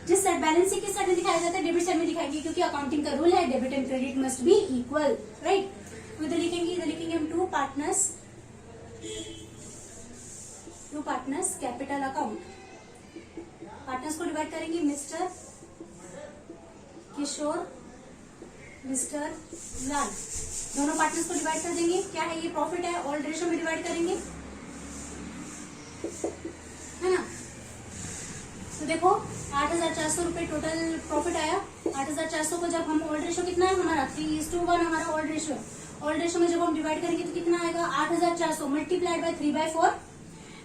जिस साइड बैलेंस शीट किस साइड में दिखाया जाता है, डेबिट साइड में दिखाएंगे, क्योंकि अकाउंटिंग का रूल है debit and credit must be equal, right. तो इधर लिखेंगे हम to partners capital account. Partners को डिवाइड करेंगे मिस्टर किशोर, मिस्टर लाल, दोनों पार्टनर्स को डिवाइड कर देंगे। क्या है, ये प्रॉफिट है, ऑल रेशियो में डिवाइड करेंगे, है ना। तो देखो 8,400 रुपए टोटल प्रॉफिट आया। 8,400 को जब हम ओल्ड रेशियो कितना है हमारा 3:1 हमारा ओल्ड रेशियो है। ओल्ड रेशियो में जब हम डिवाइड करेंगे तो कितना आएगा, 8,400 multiplied by 3/4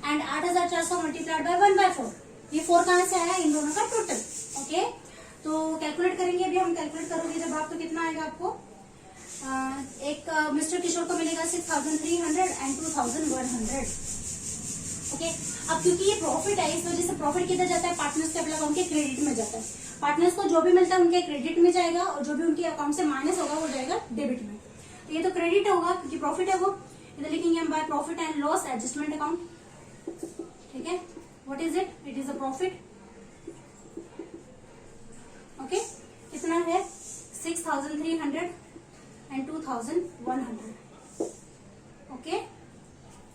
and 8,400 multiplied by 1/4। ये 4 कहां से आया, इन दोनों का टोटल। ओके, तो कैलकुलेट करेंगे। अभी हम कैलकुलेट करोगे जब आप, तो कितना आएगा आपको, एक मिस्टर किशोर को मिलेगा 6,300 एंड 2,100। ओके, अब क्योंकि ये प्रॉफिट है इस वजह से प्रॉफिट किधर जाता है, पार्टनर्स कैपिटल अकाउंट के क्रेडिट में जाता है। पार्टनर्स को जो भी मिलता है उनके क्रेडिट में जाएगा और जो भी उनके अकाउंट से माइनस होगा वो जाएगा डेबिट में। तो ये तो क्रेडिट होगा क्योंकि प्रॉफिट है वो। इधर लिखेंगे हम by profit and loss adjustment account, ठीक है। What is it, it is a profit. Okay, कितना है 6,300 एंड 2,100। ओके,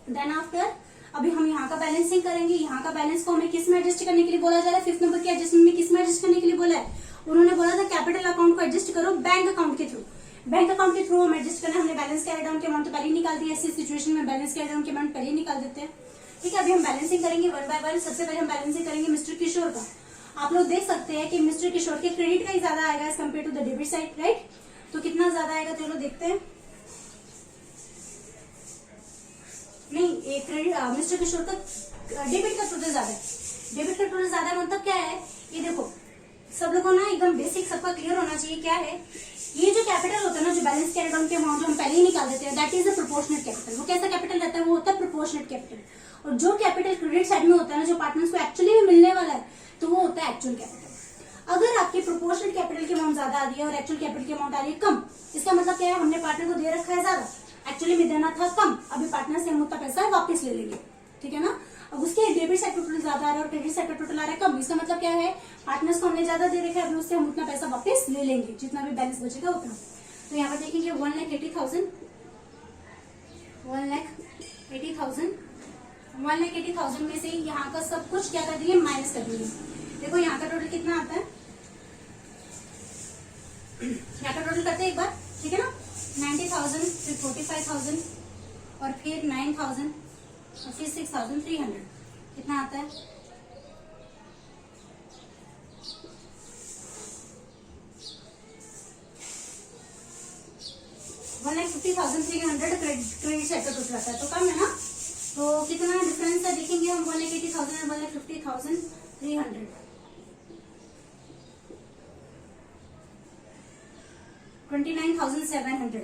देन आफ्टर अभी हम यहाँ का बैलेंसिंग करेंगे। यहाँ का बैलेंस को हमें किस में एडजस्ट करने के लिए बोला जा रहा है, 5th नंबर के एडजस्टमेंट में किस में एडजस्ट करने के लिए बोला है, उन्होंने बोला था कैपिटल अकाउंट को एडजस्ट करो बैंक अकाउंट के थ्रू। बैंक अकाउंट के थ्रू हम एडजस्ट करना है। हमने बैलेंस कैरी डाउन के अमाउंट तो पहले ही निकाल दिया, ऐसी सिचुएशन में बैलेंस कैरी डाउन के अमाउंट पहले ही निकाल देते हैं, ठीक है। अभी हम बैलेंसिंग करेंगे 1 बाय 1। सबसे पहले हम बैलेंसिंग करेंगे मिस्टर किशोर का। आप लोग देख सकते हैं कि मिस्टर किशोर के क्रेडिट का ही ज्यादा आएगा as compare to the debit side, right. तो कितना ज्यादा आएगा चलो देखते हैं। नहीं, क्रेडिट मिस्टर किशोर का डेबिट का टोटल ज्यादा है। डेबिट का टोटल ज्यादा मतलब क्या है, ये देखो सब लोगों ना एकदम बेसिक सबका क्लियर होना चाहिए। क्या है, ये जो कैपिटल होता है ना, जो बैलेंस कैरी डाउन के अमाउंट जो हम पहले ही निकाल देते हैं, that is a proportionate capital. वो कैसा कैपिटल रहता है, वो होता है प्रोपोर्शनेट कैपिटल। और जो कैपिटल क्रेडिट साइड में होता है ना, जो पार्टनर्स को एक्चुअली में मिलने वाला है, तो वो होता है एक्चुअल कैपिटल। अगर आपके प्रोपोर्शनेट कैपिटल की अमाउंट ज्यादा आ रही है और एक्चुअल कैपिटल की अमाउंट आ रही है कम, इसका मतलब क्या है, हमने पार्टनर को दे रखा है ज्यादा, एक्चुअली में देना था कम, अभी पार्टनर से हम उतना पैसा वापस ले लेंगे, ठीक है ना। अब उसके डेबिट साइड टोटल ज्यादा आ रहा है और क्रेडिट साइड का टोटल आ रहा है कम, इसका मतलब क्या है, पार्टनर्स को हमने ज्यादा दे रखा है, अभी उससे हम उतना पैसा वापस ले लेंगे, जितना भी बैलेंस बचेगा उतना। तो यहाँ पर देखेंगे 1,80,000 1,80,000 में से यहाँ का सब कुछ क्या कर दिए, माइनस कर दिए। देखो यहाँ का टोटल कितना आता है, यहाँ का टोटल करते हैं एक बार, ठीक है ना। 90,000 फिर 45,000 और फिर 9,000 और फिर 6,300, कितना आता है, $1,50,300 क्रेडिट साइड का टोटल आता है, तो कम है ना। तो कितना डिफरेंस है देखेंगे हम, 1,80,000 और 1,50,300, 29,700।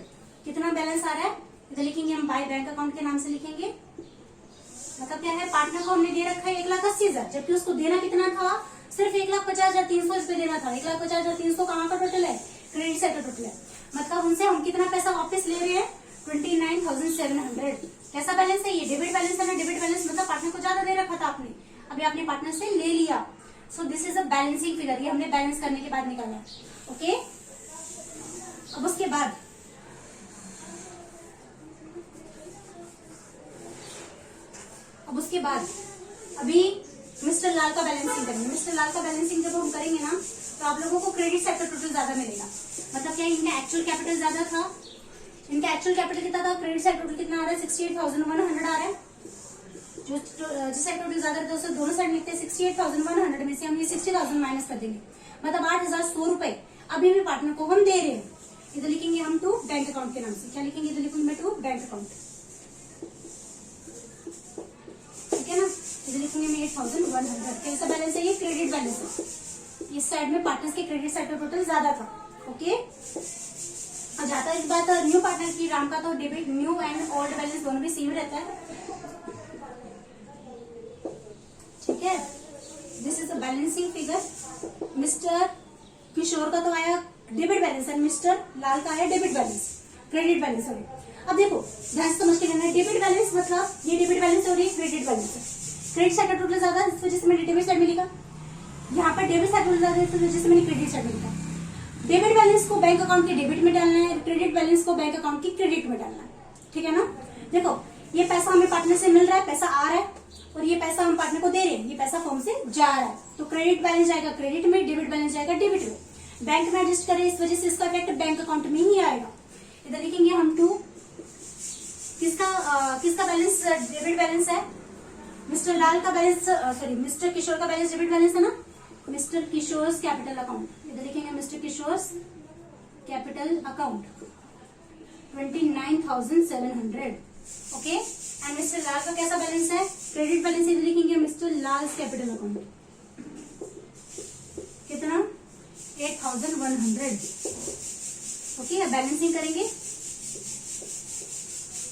कितना बैलेंस आ रहा है, इधर लिखेंगे हम बाय बैंक अकाउंट के नाम से लिखेंगे। मतलब क्या है, पार्टनर को हमने दे रखा है 1,80,000, जबकि उसको देना कितना था, सिर्फ 1,50,300 रुपए देना था। 1,50,300 कहाँ का टोटल है, क्रेडिट साइड का टोटल है। मतलब उनसे हम कितना पैसा वापस ले रहे हैं, 29,700। कैसा बैलेंस है, ये डेबिट बैलेंस है ना। डेबिट बैलेंस मतलब पार्टनर को ज्यादा दे रखा था आपने, अभी आपने पार्टनर से ले लिया। So this is a balancing figure, ये हमने बैलेंस करने के बाद निकाला। ओके, अब उसके बाद अभी मिस्टर लाल का बैलेंसिंग करेंगे। मिस्टर लाल का बैलेंसिंग जब हम करेंगे ना, तो आप लोगों को क्रेडिट साइड का टोटल ज्यादा मिलेगा। मतलब क्या, इनका एक्चुअल कैपिटल ज्यादा था, इनका एक्चुअल कैपिटल कितना था, क्रेडिट साइड टोटल कितना आ रहा है, 68,100 आ रहा है। जो जिस साइड टोटल ज्यादा रहता है उसे दोनों साइड लिखते हैं। 68,100 में से हम ये 60,000 माइनस कर देंगे, मतलब 8,100 रुपए अभी भी पार्टनर को हम दे रहे हैं। इधर लिखेंगे हम टू बैंक अकाउंट के नाम से। क्या लिखेंगे, इधर लिखूंगी मैं टू बैंक अकाउंट, ठीक है ना। इधर लिखूंगी मैं 8,100। कैसा बैलेंस है, ये क्रेडिट बैलेंस है। इस साइड में पार्टनर्स के क्रेडिट साइड का टोटल ज्यादा था। ओके, और जहाँ तक इस बात न्यू पार्टनर की, राम का तो debit new and old balance दोनों भी सेम रहता है, ठीक है। This is the balancing figure. Mister Kishore का तो आया debit balance and mister Lal का आया debit balance, credit balance. Sorry, अब देखो ध्यान से समझ के लेना, डेबिट बैलेंस मतलब ये डेबिट बैलेंस और ये क्रेडिट बैलेंस है। क्रेडिट साइड का टोटल ज्यादा है, इस वजह से मैंने डेबिट साइड में लिखा। यहाँ पर डेबिट साइड टोटल ज्यादा है, इस वजह से मैंने क्रेडिट साइड में लिखा। डेबिट बैलेंस को बैंक अकाउंट के डेबिट में डालना है, क्रेडिट बैलेंस को बैंक अकाउंट की क्रेडिट में डालना है, ठीक है ना। देखो ये पैसा हमें पार्टनर से मिल रहा है, पैसा आ रहा है, और ये पैसा हम पार्टनर को दे रहे हैं, ये पैसा फर्म से जा रहा है, तो क्रेडिट बैलेंस जाएगा क्रेडिट में, डेबिट बैलेंस जाएगा डेबिट में। बैंक में एडजस्ट करें, इस वजह से इसका इफेक्ट बैंक अकाउंट में ही आएगा। इधर लिखेंगे हम टू, किसका बैलेंस डेबिट बैलेंस है, मिस्टर लाल का बैलेंस, सॉरी मिस्टर किशोर का बैलेंस डेबिट बैलेंस है ना, मिस्टर किशोर्स कैपिटल अकाउंट। इधर लिखेंगे mister Kishore's capital account 29,700, okay. And mister Lal का कैसा बैलेंस है, क्रेडिट बैलेंस। इधर लिखेंगे मिस्टर लाल कैपिटल अकाउंट कितना 8,100, ओके। अब बैलेंसिंग करेंगे,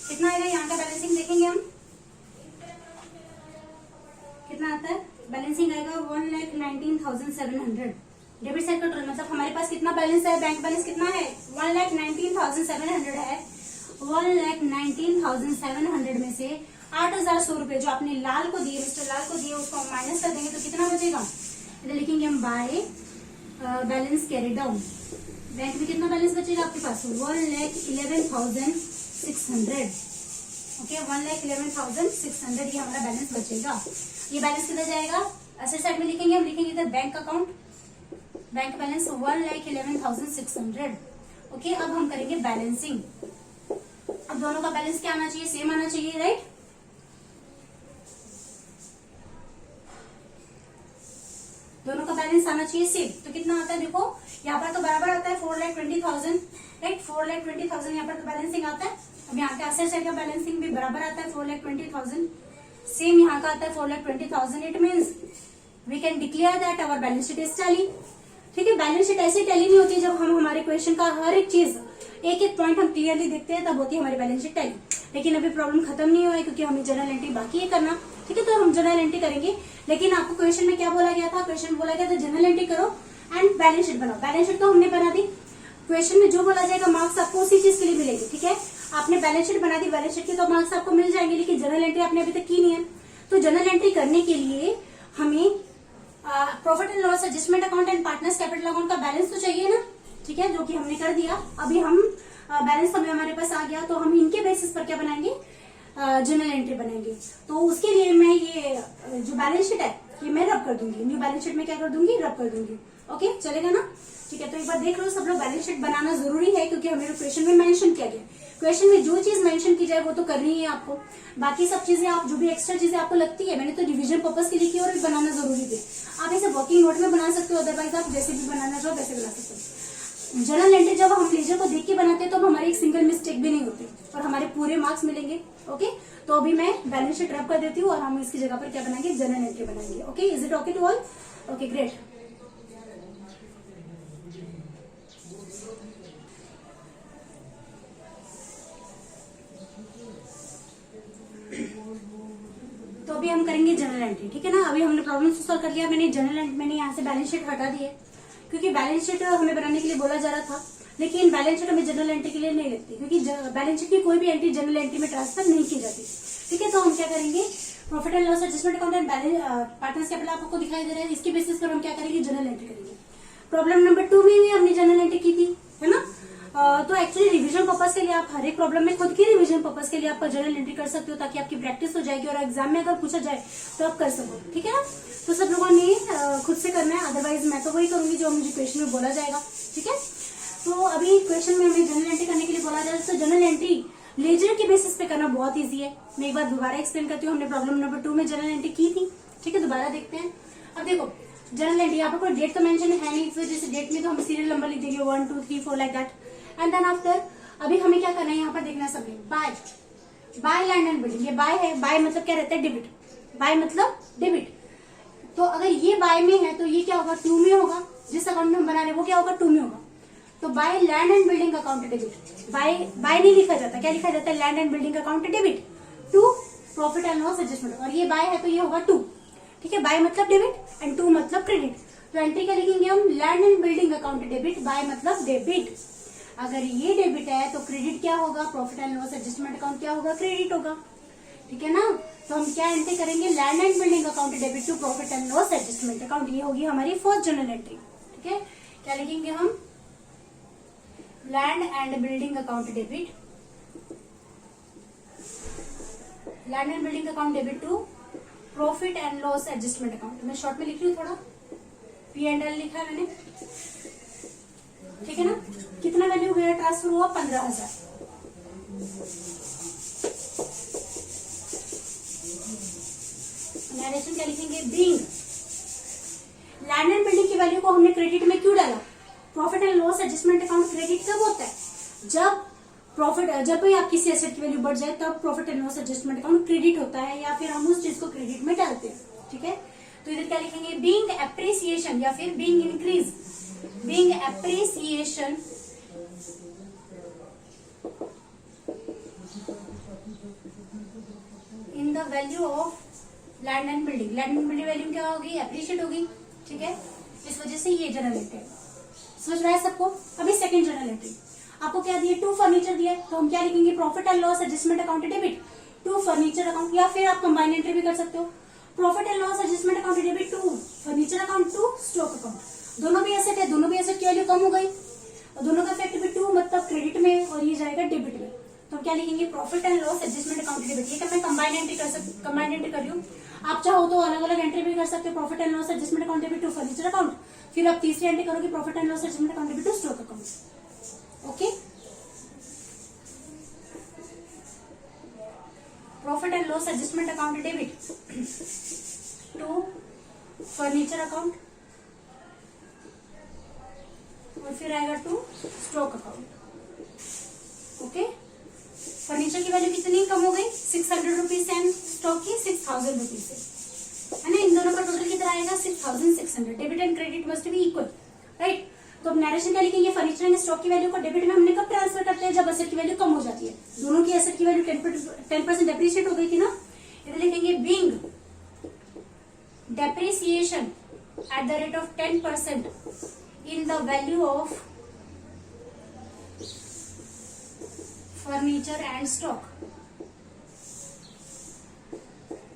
कितना आएगा यहाँ का बैलेंसिंग देखेंगे हम, कितना आता है बैलेंसिंग आएगा 1,19,700। डेबिट साइड का टोटल मतलब हमारे पास कितना बैलेंस है, बैंक बैलेंस कितना है 1,19,700 है। 1,19,700 में से 8,100 रुपए जो आपने लाल को दिए, मिस्टर लाल को दिए, उसको हम माइनस कर देंगे तो कितना बचेगा। इधर लिखेंगे हम by balance carry down. Bank में कितना बैलेंस बचेगा आपके पास 1,11,600, ओके। 1,11,600 ये हमारा बैलेंस बचेगा। ये बैलेंस किधर जाएगा, एसेट साइड में लिखेंगे हम, लिखेंगे इधर bank account, bank balance 1,11,600, okay. अब हम करेंगे बैलेंसिंग। अब दोनों का बैलेंस क्या आना चाहिए, सेम आना चाहिए, राइट। दोनों का बैलेंस आना चाहिए सेम, तो कितना आता है देखो, यहाँ पर तो बराबर आता है 4,20,000, राइट। 4,20,000 यहाँ पर तो बैलेंसिंग आता है। अब यहाँ के एसेट साइड का बैलेंसिंग भी बराबर आता है 4,20,000, सेम यहाँ का आता है 4,20,000। It means we can declare that our balance sheet is tally, ठीक है। बैलेंस शीट ऐसे टैली नहीं होती, जब हम हमारे क्वेश्चन का हर एक चीज एक एक पॉइंट हम क्लियरली देखते हैं तब होती है हमारी बैलेंस शीट टैली। लेकिन अभी प्रॉब्लम खत्म नहीं हुआ है क्योंकि हमें जनरल एंट्री बाकी है करना, ठीक है। तो हम जनरल एंट्री करेंगे, लेकिन आपको क्वेश्चन में क्या बोला गया था, क्वेश्चन बोला गया था जनरल एंट्री करो एंड बैलेंस शीट बनाओ। बैलेंस शीट तो हमने बना दी, क्वेश्चन में जो बोला जाएगा मार्क्स आपको उसी चीज के लिए मिलेगी, ठीक है। आपने बैलेंस शीट बना दी, बैलेंस शीट के तो मार्क्स आपको मिल जाएंगे, लेकिन जनरल एंट्री आपने अभी तक की नहीं है। तो जनरल एंट्री करने के लिए हमें profit and loss, adjustment account and partners capital account का बैलेंस तो चाहिए ना, ठीक है, जो कि हमने कर दिया। अभी हम बैलेंस हमारे पास आ गया, तो हम इनके बेसिस पर क्या बनाएंगे, जनरल एंट्री बनाएंगे। तो उसके लिए मैं ये जो बैलेंस शीट है ये मैं रब कर दूंगी, न्यू बैलेंस शीट में क्या कर दूंगी, रब कर दूंगी, ओके। चलेगा ना, ठीक है। तो एक बार देख लो सब लोग, बैलेंस शीट बनाना जरूरी है क्योंकि हमें क्वेश्चन में मेंशन किया गया। क्वेश्चन में जो चीज मेंशन की जाए वो तो करनी है आपको, बाकी सब चीजें आप जो भी एक्स्ट्रा चीजें आपको लगती है, मैंने तो रिवीजन पर्पस के लिए की और बनाना जरूरी थी। आप इसे वर्किंग नोट में बना सकते हो, अदरवाइज आप जैसे भी बनाना चाहो वैसे बना सकते हो। जनरल एंट्री जब हम लेजर को देख के बनाते हैं तो हमारी एक सिंगल मिस्टेक भी नहीं होती और हमारे पूरे मार्क्स मिलेंगे, ओके। तो अभी मैं बैलेंस शीट रब कर देती हूँ और हम इसकी जगह पर क्या बनाएंगे, जनरल एंट्री बनाएंगे, okay. Is it okay to all, okay great. तो अभी हम करेंगे जनरल एंट्री, ठीक है ना। अभी हमने प्रॉब्लम सॉल्व कर लिया, मैंने यहाँ से बैलेंस शीट हटा दी है क्योंकि बैलेंस शीट हमें बनाने के लिए बोला जा रहा था, लेकिन बैलेंस शीट हमें जनरल एंट्री के लिए नहीं लगती क्योंकि बैलेंस शीट की कोई भी एंट्री जनरल एंट्री में ट्रांसफर नहीं की जाती, ठीक है। तो हम क्या करेंगे, profit and loss, adjustment account and partners capital आपको दिखाई दे रहा है, इसके बेसिस पर हम क्या करेंगे, जनरल एंट्री करेंगे। प्रॉब्लम नंबर 2 में भी हमने जनरल एंट्री की थी, है ना। तो एक्चुअली रिवीजन पर्पस के लिए आप हर एक प्रॉब्लम में खुद की रिवीजन पर्पस के लिए आपका जनरल एंट्री कर सकते हो ताकि आपकी प्रैक्टिस हो जाएगी और एग्जाम में अगर पूछा जाए तो आप कर सको, ठीक है ना। तो सब लोगों ने खुद से करना है, अदरवाइज मैं तो वही करूंगी जो मुझे क्वेश्चन में बोला जाएगा, ठीक है। तो अभी क्वेश्चन में हमें जनरल एंट्री करने के लिए बोला जाए तो जनरल एंट्री लेजर के बेसिस पे करना बहुत ईजी है। मैं एक बार दोबारा एक्सप्लेन करती हूँ, हमने प्रॉब्लम नंबर 2 में जनरल एंट्री की थी, ठीक है। दोबारा देखते हैं। अब देखो जनरल एंट्री, यहाँ पर कोई डेट तो मेंशन है नहीं, इस वजह से डेट में तो हम सीरियल नंबर लिख देंगे 1 2 3 4 like that. And then after अभी हमें क्या करना है, यहाँ पर देखना है सबने, बाय लैंड एंड बिल्डिंग। ये बाय है, बाय मतलब क्या रहता है, डेबिट, बाय मतलब डेबिट। तो अगर ये बाय में है तो ये क्या होगा, 2 में होगा, जिस अकाउंट में हम बना रहे हैं वो क्या होगा, 2 में होगा। तो by land and building account debit, by नहीं लिखा जाता, क्या लिखा जाता है, land and building account debit to profit and loss adjustment, और ये बाय है तो ये होगा टू, ठीक है, बाय मतलब डेबिट एंड टू मतलब क्रेडिट। तो एंट्री क्या लिखेंगे हम, land and building account debit, by मतलब डेबिट, अगर ये डेबिट है तो क्रेडिट क्या होगा, profit and loss adjustment account क्या होगा, क्रेडिट होगा, ठीक है ना। तो हम क्या एंट्री करेंगे, land and building account debit to profit and loss adjustment account, ये होगी हमारी फर्स्ट जर्नल एंट्री, ठीक है। क्या लिखेंगे हम, land and building account debit, land and building account debit to profit and loss adjustment account. मैं शॉर्ट में लिख रही हूँ थोड़ा, P&L लिखा है मैंने, ठीक है ना। कितना वैल्यू गया, ट्रांसफर हुआ 15,000। नरेशन क्या लिखेंगे, बीइंग लैंड एंड बिल्डिंग की वैल्यू को हमने क्रेडिट में क्यों डाला, profit and loss adjustment account credit कब होता है, जब भी आप किसी एसेट की वैल्यू बढ़ जाए तब profit and loss adjustment account credit होता है, या फिर हम उस चीज को क्रेडिट में डालते हैं, ठीक है। तो इधर क्या लिखेंगे, बीइंग एप्रिसिएशन या फिर being increase, being appreciation in the value of land and building, land and building value क्या होगी, एप्रिशिएट होगी, ठीक है। इस वजह से ये जनरल एंट्री समझ रहा है सबको। अभी सेकंड जनरल एंट्री आपको क्या दिया, टू फर्नीचर दिया, तो हम क्या लिखेंगे, profit and loss adjustment account debit to furniture account, या फिर आप कंबाइन एंट्री भी कर सकते हो, profit and loss adjustment account debit to furniture account to stock account. दोनों भी एसेट है, दोनों भी एसेट की वैल्यू कम हो गई और दोनों का इफेक्ट भी टू मतलब क्रेडिट में और ये जाएगा डेबिट में। तो क्या लिखेंगे, profit and loss adjustment account debit, ठीक है। मैं कंबाइन एंट्री कर रही हूँ, आप चाहो तो अलग अलग एंट्री भी कर सकते हो, profit and loss adjustment account debit to furniture account, फिर आप तीसरी एंट्री करोगे profit and loss adjustment account debit to stock account, okay. Profit and loss adjustment account debit to furniture account और फिर आएगा to stock account, okay. Furniture की वैल्यू कितनी कम हो गई, 600 रुपीज एंड स्टॉक की 6,000 रुपीज है ना। इन दोनों का टोटल कितना आएगा, 6,600। Debit and credit must be equal, right. तो अब नरेशन क्या लिखेंगे, फर्नीचर एंड स्टॉक की वैल्यू को डेबिट में हमने कब ट्रांसफर करते हैं, जब एसेट की वैल्यू कम हो जाती है। दोनों की एसेट की वैल्यू 10% डेप्रिशिएट हो गई थी ना। इधर लिखेंगे being depreciation at the rate of 10% in the value of furniture and stock,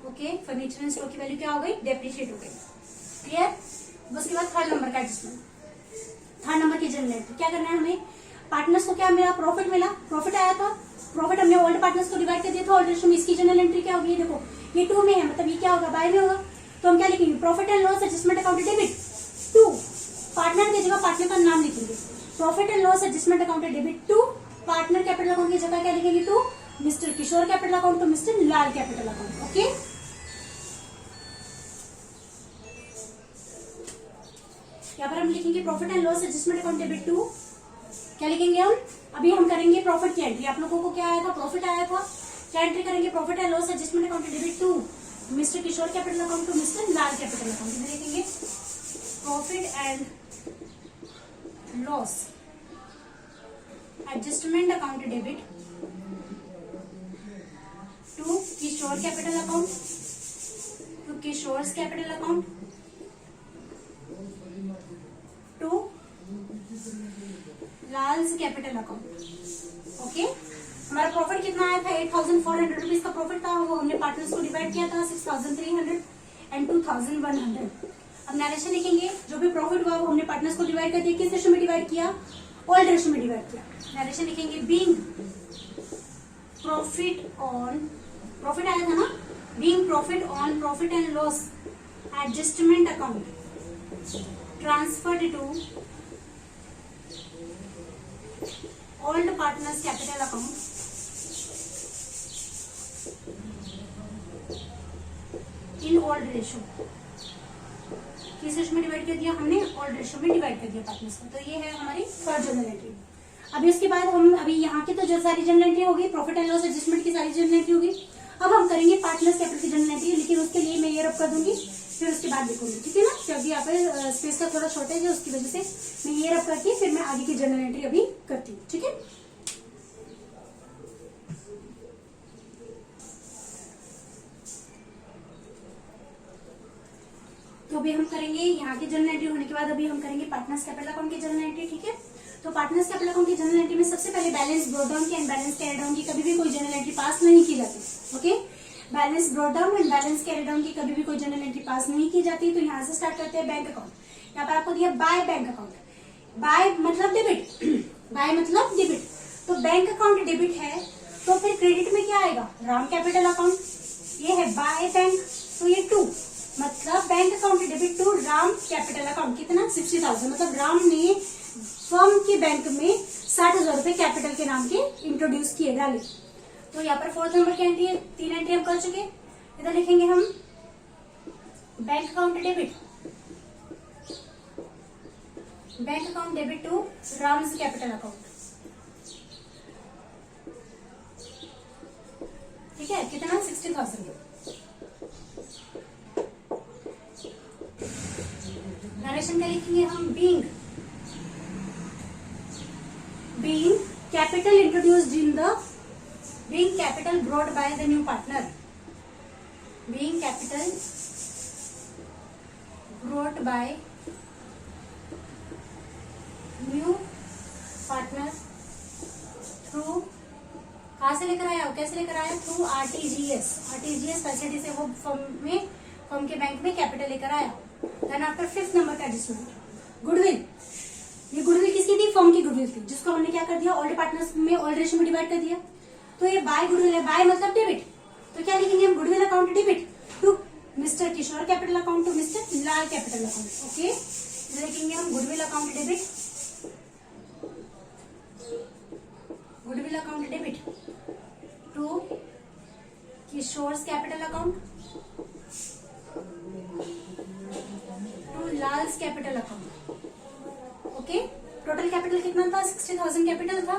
okay. Furniture and stock की वैल्यू क्या हो गई, डेप्रिशिएट हो गई, क्लियर। उसके बाद थर्ड नंबर का एडजस्टमेंट, थर्ड नंबर की जनरल एंट्री क्या करना है हमें, पार्टनर्स को क्या मिला, प्रॉफिट मिला, प्रॉफिट आया था, प्रॉफिट हमने ओल्ड पार्टनर्स को डिवाइड कर दिया था ओल्ड रेशियो में। इसकी जनरल एंट्री क्या होगी, देखो ये टू में है, मतलब ये क्या होगा, बाय में होगा। तो हम क्या लिखेंगे, profit and loss adjustment account debit to, partner की जगह पार्टनर का नाम लिखेंगे, profit and loss adjustment account debit to partner capital account की जगह क्या लिखेंगे, to mister Kishore capital account to mister Lal capital account, okay. यहाँ पर हम लिखेंगे profit and loss adjustment account debit to, क्या लिखेंगे हम, अभी हम करेंगे प्रॉफिट की एंट्री। आप लोगों को क्या आया था, प्रॉफिट आया था, क्या एंट्री करेंगे, profit and loss adjustment account debit to mister Kishore capital account to mister Lal capital account. इधर लिखेंगे profit and loss adjustment account debit to Kishore capital account to Kishore's capital account to Lal's capital account, okay. हमारा प्रॉफिट कितना आया था, 8,400 रुपीज का प्रॉफिट था, वो हमने पार्टनर्स को डिवाइड किया था 6,300 एंड 2,100। अब नरेशन लिखेंगे, जो भी प्रॉफिट हुआ वो हमने पार्टनर्स को डिवाइड कर दिया, किस रेशो में डिवाइड किया, ओल्ड रेशो में डिवाइड किया। नरेशन लिखेंगे बीइंग प्रॉफिट ऑन, प्रॉफिट आया था ना, being profit on profit and loss adjustment account transferred to old partners capital account in old ratio। किस रेशो में डिवाइड कर दिया हमने, ओल्ड रेशो में डिवाइड कर दिया पार्टनर्स को। तो ये है हमारी थर्ड जनरल एंट्री। अभी उसके बाद हम अभी यहाँ की तो जो सारी जनरल एंट्री होगी, प्रॉफिट एंड लॉस एडजस्टमेंट की सारी जनरल एंट्री होगी। अब हम करेंगे पार्टनर्स कैपिटल की जनरल एंट्री, लेकिन उसके लिए मैं ये रब कर दूंगी फिर उसके बाद लिखूंगी, ठीक है ना, क्योंकि यहाँ पर स्पेस का थोड़ा शॉर्टेज है, उसकी वजह से मैं ये रब करके फिर मैं आगे की जर्नल एंट्री अभी करती हूँ, ठीक है। तो अभी हम करेंगे यहाँ की जर्नल एंट्री होने के बाद अभी हम करेंगे पार्टनर्स कैपिटल अकाउंट की जर्नल एंट्री, ठीक है। तो पार्टनर्स कैपिटल अकाउंट की जर्नल एंट्री में सबसे पहले बैलेंस ब्रॉट डाउन की एंड बैलेंस कैरी डाउन की कभी भी कोई जर्नल एंट्री पास नहीं की जाती, okay. Balance brought down and balance carry down की कभी भी कोई जर्नल एंट्री पास नहीं की जाती। तो यहाँ से स्टार्ट करते हैं बैंक अकाउंट। यहाँ पर आपको दिया बाय बैंक अकाउंट, बाय मतलब डेबिट, बाय मतलब डेबिट। तो बैंक अकाउंट डेबिट है तो फिर क्रेडिट में क्या आएगा, राम कैपिटल अकाउंट। ये है बाय बैंक, तो ये 2 मतलब bank account debit to Ram capital account. कितना, 60,000। मतलब राम ने फर्म के बैंक में 60,000 रुपए कैपिटल के नाम के इंट्रोड्यूस किए, डाले। तो यहाँ पर 4th नंबर की एंट्री है, 3 एंट्री हम कर चुके। इधर लिखेंगे हम bank account debit, bank account debit to Ram's capital account, ठीक है। कितना, 60,000। नरेशन का लिखेंगे हम being capital introduced in the being capital brought by the new partner, being capital brought by new partner through, कहाँ से लेकर आया, कैसे लेकर आया, थ्रू आरटीजीएस फैसिलिटी से वो फर्म के बैंक में कैपिटल लेकर आया। देन आफ्टर 5th नंबर का एडजस्टमेंट, गुडविल। ये गुडविल किसकी थी, फर्म की गुडविल थी, जिसको हमने क्या कर दिया, ओल्ड पार्टनर्स में ओल्ड रेशियो में डिवाइड कर दिया। तो ये बाय गुडविल है, बाय मतलब डेबिट। तो क्या लिखेंगे हम, goodwill account debit to mister Kishore capital account to mister Lal capital account, okay. लिखेंगे हम goodwill account debit, goodwill account debit to Kishore capital account to Lal's capital account, okay. Total capital कितना था, 60,000 कैपिटल था,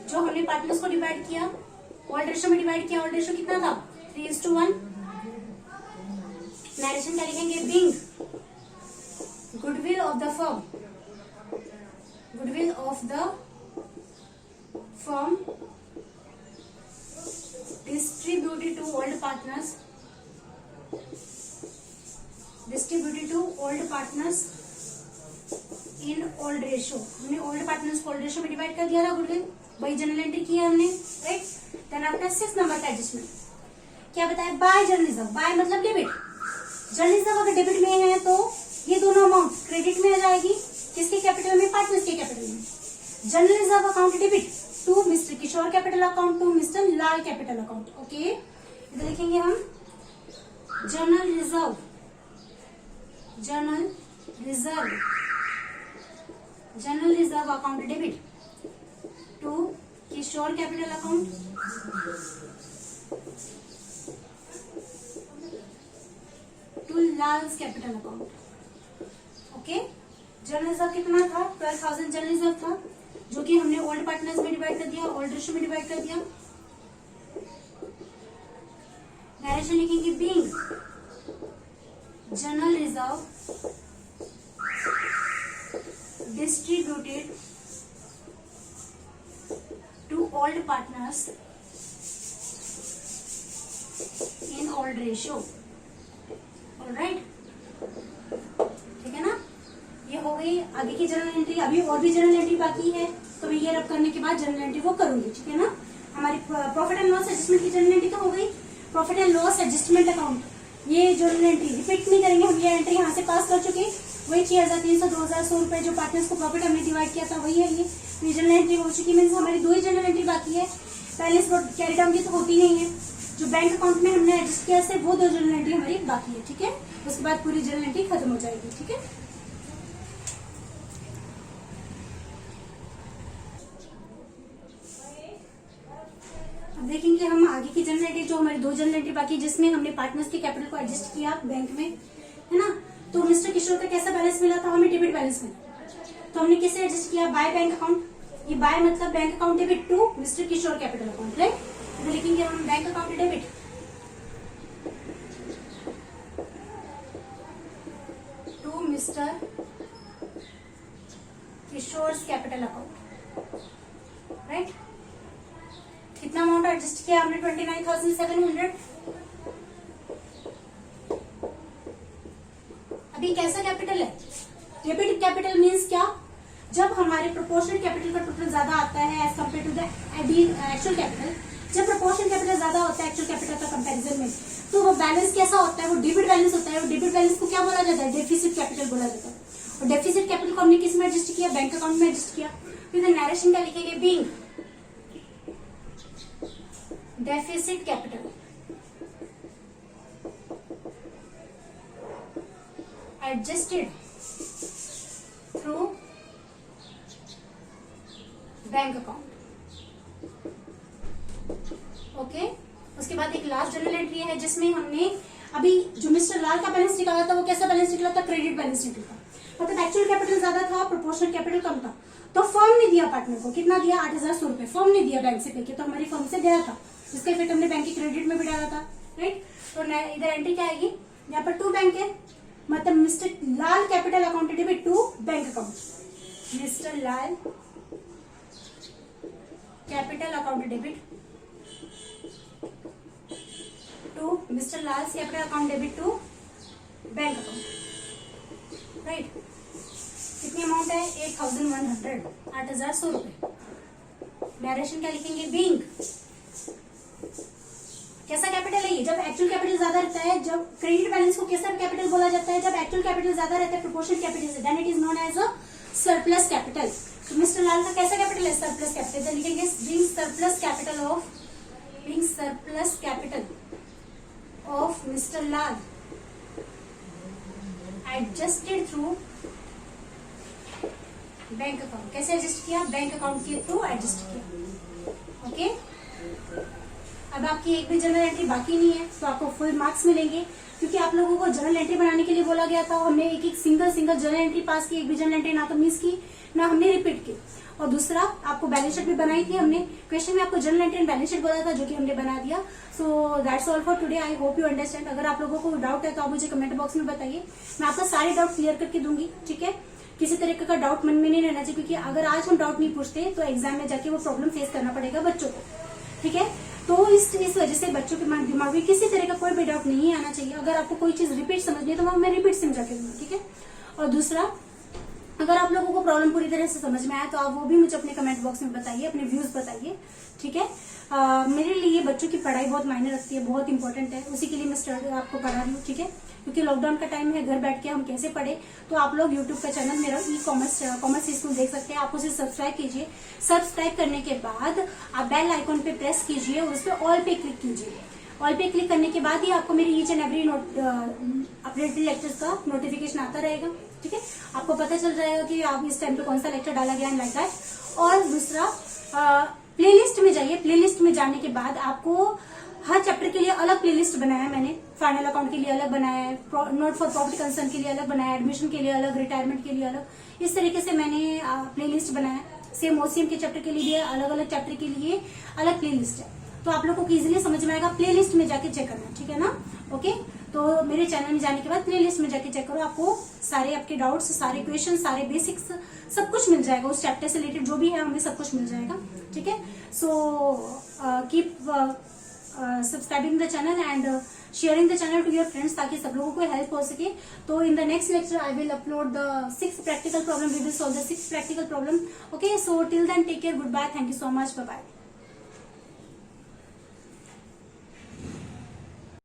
जो हमने पार्टनर्स को डिवाइड किया, ओल्ड रेशियो में डिवाइड किया। ओल्ड रेशियो कितना था, 3:1। नरेशन क्या लिखेंगे, being goodwill of the firm, goodwill of the firm distributed to old partners, distributed to old partners in old ratio. हमने ओल्ड पार्टनर्स को ओल्ड रेशियो में डिवाइड कर दिया था गुडविल, वही जनरल एंट्री किया हमने, right. Then after 6th number का एडजस्टमेंट क्या बताया, बाय जर्नल रिजर्व, बाय मतलब डेबिट। जर्नल रिजर्व अगर डेबिट में है तो ये दोनों अमाउंट क्रेडिट में आ जाएगी, किसके कैपिटल में, पार्टनर्स के कैपिटल में। General reserve account debit to mister Kishore capital account to mister Lal capital account, okay. इधर लिखेंगे हम general reserve, general reserve, general reserve account debit to Kishore capital account to Lal's capital account, okay. General reserve कितना था, 12,000 जनरल रिजर्व था, जो कि हमने ओल्ड पार्टनर्स में डिवाइड कर दिया, ओल्ड रेशियो में डिवाइड कर दिया। डायरेक्शन लिखेंगे being general reserve distributed to old partners in old ratio, alright, ठीक है ना। ये हो गई आगे की जनरल एंट्री। अभी और भी जनरल एंट्री बाकी है, तो मैं ये रब करने के बाद जनरल एंट्री वो करूंगी, ठीक है ना। हमारी प्रॉफिट एंड लॉस एडजस्टमेंट की जनरल एंट्री तो हो गई। Profit and loss adjustment account, ये जनरल एंट्री रिपीट नहीं करेंगे हम, ये एंट्री यहाँ से पास कर चुके। वही 6,300, 2,100 रुपए जो पार्टनर्स को प्रॉफिट हमने डिवाइड किया था वही है ये जनरल एंट्री हो चुकी। मीन्स हमारी 2 ही जनरल एंट्री बाकी है, बैलेंस कैरी डाउन की तो होती नहीं है। जो बैंक अकाउंट में हमने एडजस्ट किया है वो 2 जनरल एंट्री हमारी बाकी है, ठीक है। उसके बाद पूरी जनरल एंट्री खत्म हो जाएगी, ठीक है। अब देखेंगे हम आगे की जनरल एंट्री, जो हमारी 2 जनरल एंट्री बाकी, जिसमें हमने पार्टनर्स के कैपिटल को एडजस्ट किया बैंक में, है ना। तो मिस्टर किशोर का कैसा बैलेंस मिला था, हमें डेबिट बैलेंस मिला। तो हमने किसे एडजस्ट किया, बाय बैंक अकाउंट। ये बाय मतलब bank account debit to mister Kishore capital account, right. तो लिखेंगे हम bank account debit mister Kishore capital account, right. कितना अमाउंट एडजस्ट किया हमने? 29,700। अभी कैसा कैपिटल है? डेबिट कैपिटल मीन्स क्या? जब हमारे प्रोपोर्शनल कैपिटल का टोटल ज्यादा आता है as compare to the actual capital, जब प्रोपोर्शनल कैपिटल ज्यादा होता है एक्चुअल कैपिटल का कंपैरिजन में, तो वो बैलेंस कैसा होता है? वो डेबिट बैलेंस होता है। वो डेबिट बैलेंस को क्या बोला जाता है? डेफिसिट कैपिटल बोला जाता है। और डेफिसिट कैपिटल को हमने किस में एडजस्ट किया? बैंक अकाउंट में एडजस्ट किया। फिर नरेशन क्या लिखेंगे? Being deficit capital adjusted through bank account. Okay, उसके बाद एक लास्ट जर्नल एंट्री है जिसमें हमने अभी जो मिस्टर लाल का बैलेंस निकाला था वो कैसा बैलेंस निकला था? क्रेडिट बैलेंस निकला। मतलब एक्चुअल कैपिटल ज्यादा था, प्रोपोर्शनल कैपिटल कम था, तो फर्म ने दिया पार्टनर को। कितना दिया? 8,100 रुपए फर्म ने दिया बैंक से पे किया, तो हमारी फर्म से गया था, जिसका इफेक्ट हमने बैंक की क्रेडिट में भी डाला था, राइट। तो इधर एंट्री क्या आएगी? यहाँ पर टू बैंक है, मतलब mister Lal capital account debit to bank account. Mister Lal capital account debit to mister Lal capital account debit to bank account, right. कितनी अमाउंट है? 8,100, 8,100 रुपए। डायरेक्शन क्या लिखेंगे? बीइंग कैसा कैपिटल है ये? जब एक्चुअल कैपिटल ज्यादा रहता है, जब क्रेडिट बैलेंस को कैसा कैपिटल बोला जाता है? जब एक्चुअल कैपिटल ज्यादा रहता है प्रोपोर्शनल कैपिटल से, then it is known as a surplus capital. तो मिस्टर लाल का कैसा कैपिटल है? Surplus capital. तो लिखेंगे being surplus capital of mister Lal adjusted through bank account. कैसे एडजस्ट किया? बैंक अकाउंट के थ्रू एडजस्ट किया। ओके, अब आपकी एक भी जर्नल एंट्री बाकी नहीं है, तो आपको फुल मार्क्स मिलेंगे, क्योंकि आप लोगों को जर्नल एंट्री बनाने के लिए बोला गया था। हमने एक सिंगल जर्नल एंट्री पास की, एक भी जर्नल एंट्री ना तो मिस की ना हमने रिपीट की। और दूसरा, आपको बैलेंस शीट भी बनाई थी हमने। क्वेश्चन में आपको journal entry and balance sheet बोला था, जो कि हमने बना दिया। So that's all for today. I hope you understand. अगर आप लोगों को डाउट है तो आप मुझे कमेंट बॉक्स में बताइए, मैं आपका सारे डाउट क्लियर करके दूंगी, ठीक है। किसी तरीके का डाउट मन में नहीं रहना चाहिए, क्योंकि अगर आज हम डाउट नहीं पूछते तो एग्जाम में जाके वो प्रॉब्लम फेस करना पड़ेगा बच्चों को, ठीक है। तो इस वजह से बच्चों के दिमाग में किसी तरह का कोई भी डाउट नहीं आना चाहिए। अगर आपको कोई चीज रिपीट समझनी है तो वो मैं रिपीट समझा के दूंगी, ठीक है। और दूसरा, अगर आप लोगों को प्रॉब्लम पूरी तरह से समझ में आया तो आप वो भी मुझे अपने कमेंट बॉक्स में बताइए, अपने व्यूज बताइए, ठीक है। मेरे लिए बच्चों की पढ़ाई बहुत मायने रखती है, बहुत इंपॉर्टेंट है, उसी के लिए मैं स्टडी आपको पढ़ा रही हूँ, ठीक है। क्योंकि लॉकडाउन का टाइम है, घर बैठ के हम कैसे पढ़े, तो आप लोग यूट्यूब का चैनल मेरा कॉमर्स स्कूल देख सकते हैं। आप उसे सब्सक्राइब कीजिए। सब्सक्राइब करने के बाद आप बेल आइकॉन पे प्रेस कीजिए और उस पर ऑल पे क्लिक कीजिए। ऑल पे क्लिक करने के बाद ही आपको मेरी each and every updated lectures का नोटिफिकेशन आता रहेगा, ठीक है। आपको पता चल जाएगा कि आप इस टाइम पे कौन सा लेक्चर डाला गया, लाइक दैट। और दूसरा, प्लेलिस्ट में जाइए। प्लेलिस्ट में जाने के बाद आपको हर चैप्टर के लिए अलग प्लेलिस्ट बनाया है मैंने। फाइनल अकाउंट के लिए अलग बनाया है, नोट फॉर प्रॉपर्टी कंसर्न के लिए अलग बनाया है, एडमिशन के लिए अलग, रिटायरमेंट के लिए अलग। इस तरीके से मैंने प्लेलिस्ट बनाया है। सेम ओसीएम के चैप्टर के लिए अलग अलग चैप्टर के लिए अलग प्लेलिस्ट है, तो आप लोगों को इजीली समझ में आएगा। प्लेलिस्ट में जाके चेक करना, ठीक है ना। ओके, तो मेरे चैनल में जाने के बाद प्लेलिस्ट में जाके चेक करो, आपको सारे आपके डाउट्स, सारे क्वेश्चन, सारे बेसिक्स सब कुछ मिल जाएगा। उस चैप्टर से रिलेटेड जो भी है हमें सब कुछ मिल जाएगा, ठीक है। So keep subscribing the channel and sharing the channel to your friends, ताकि सब लोगों को हेल्प हो सके। तो in the next lecture I will upload the 6th practical problem, we will solve the 6th practical problem. Okay, so till then take care, good bye, thank you so much, bye bye.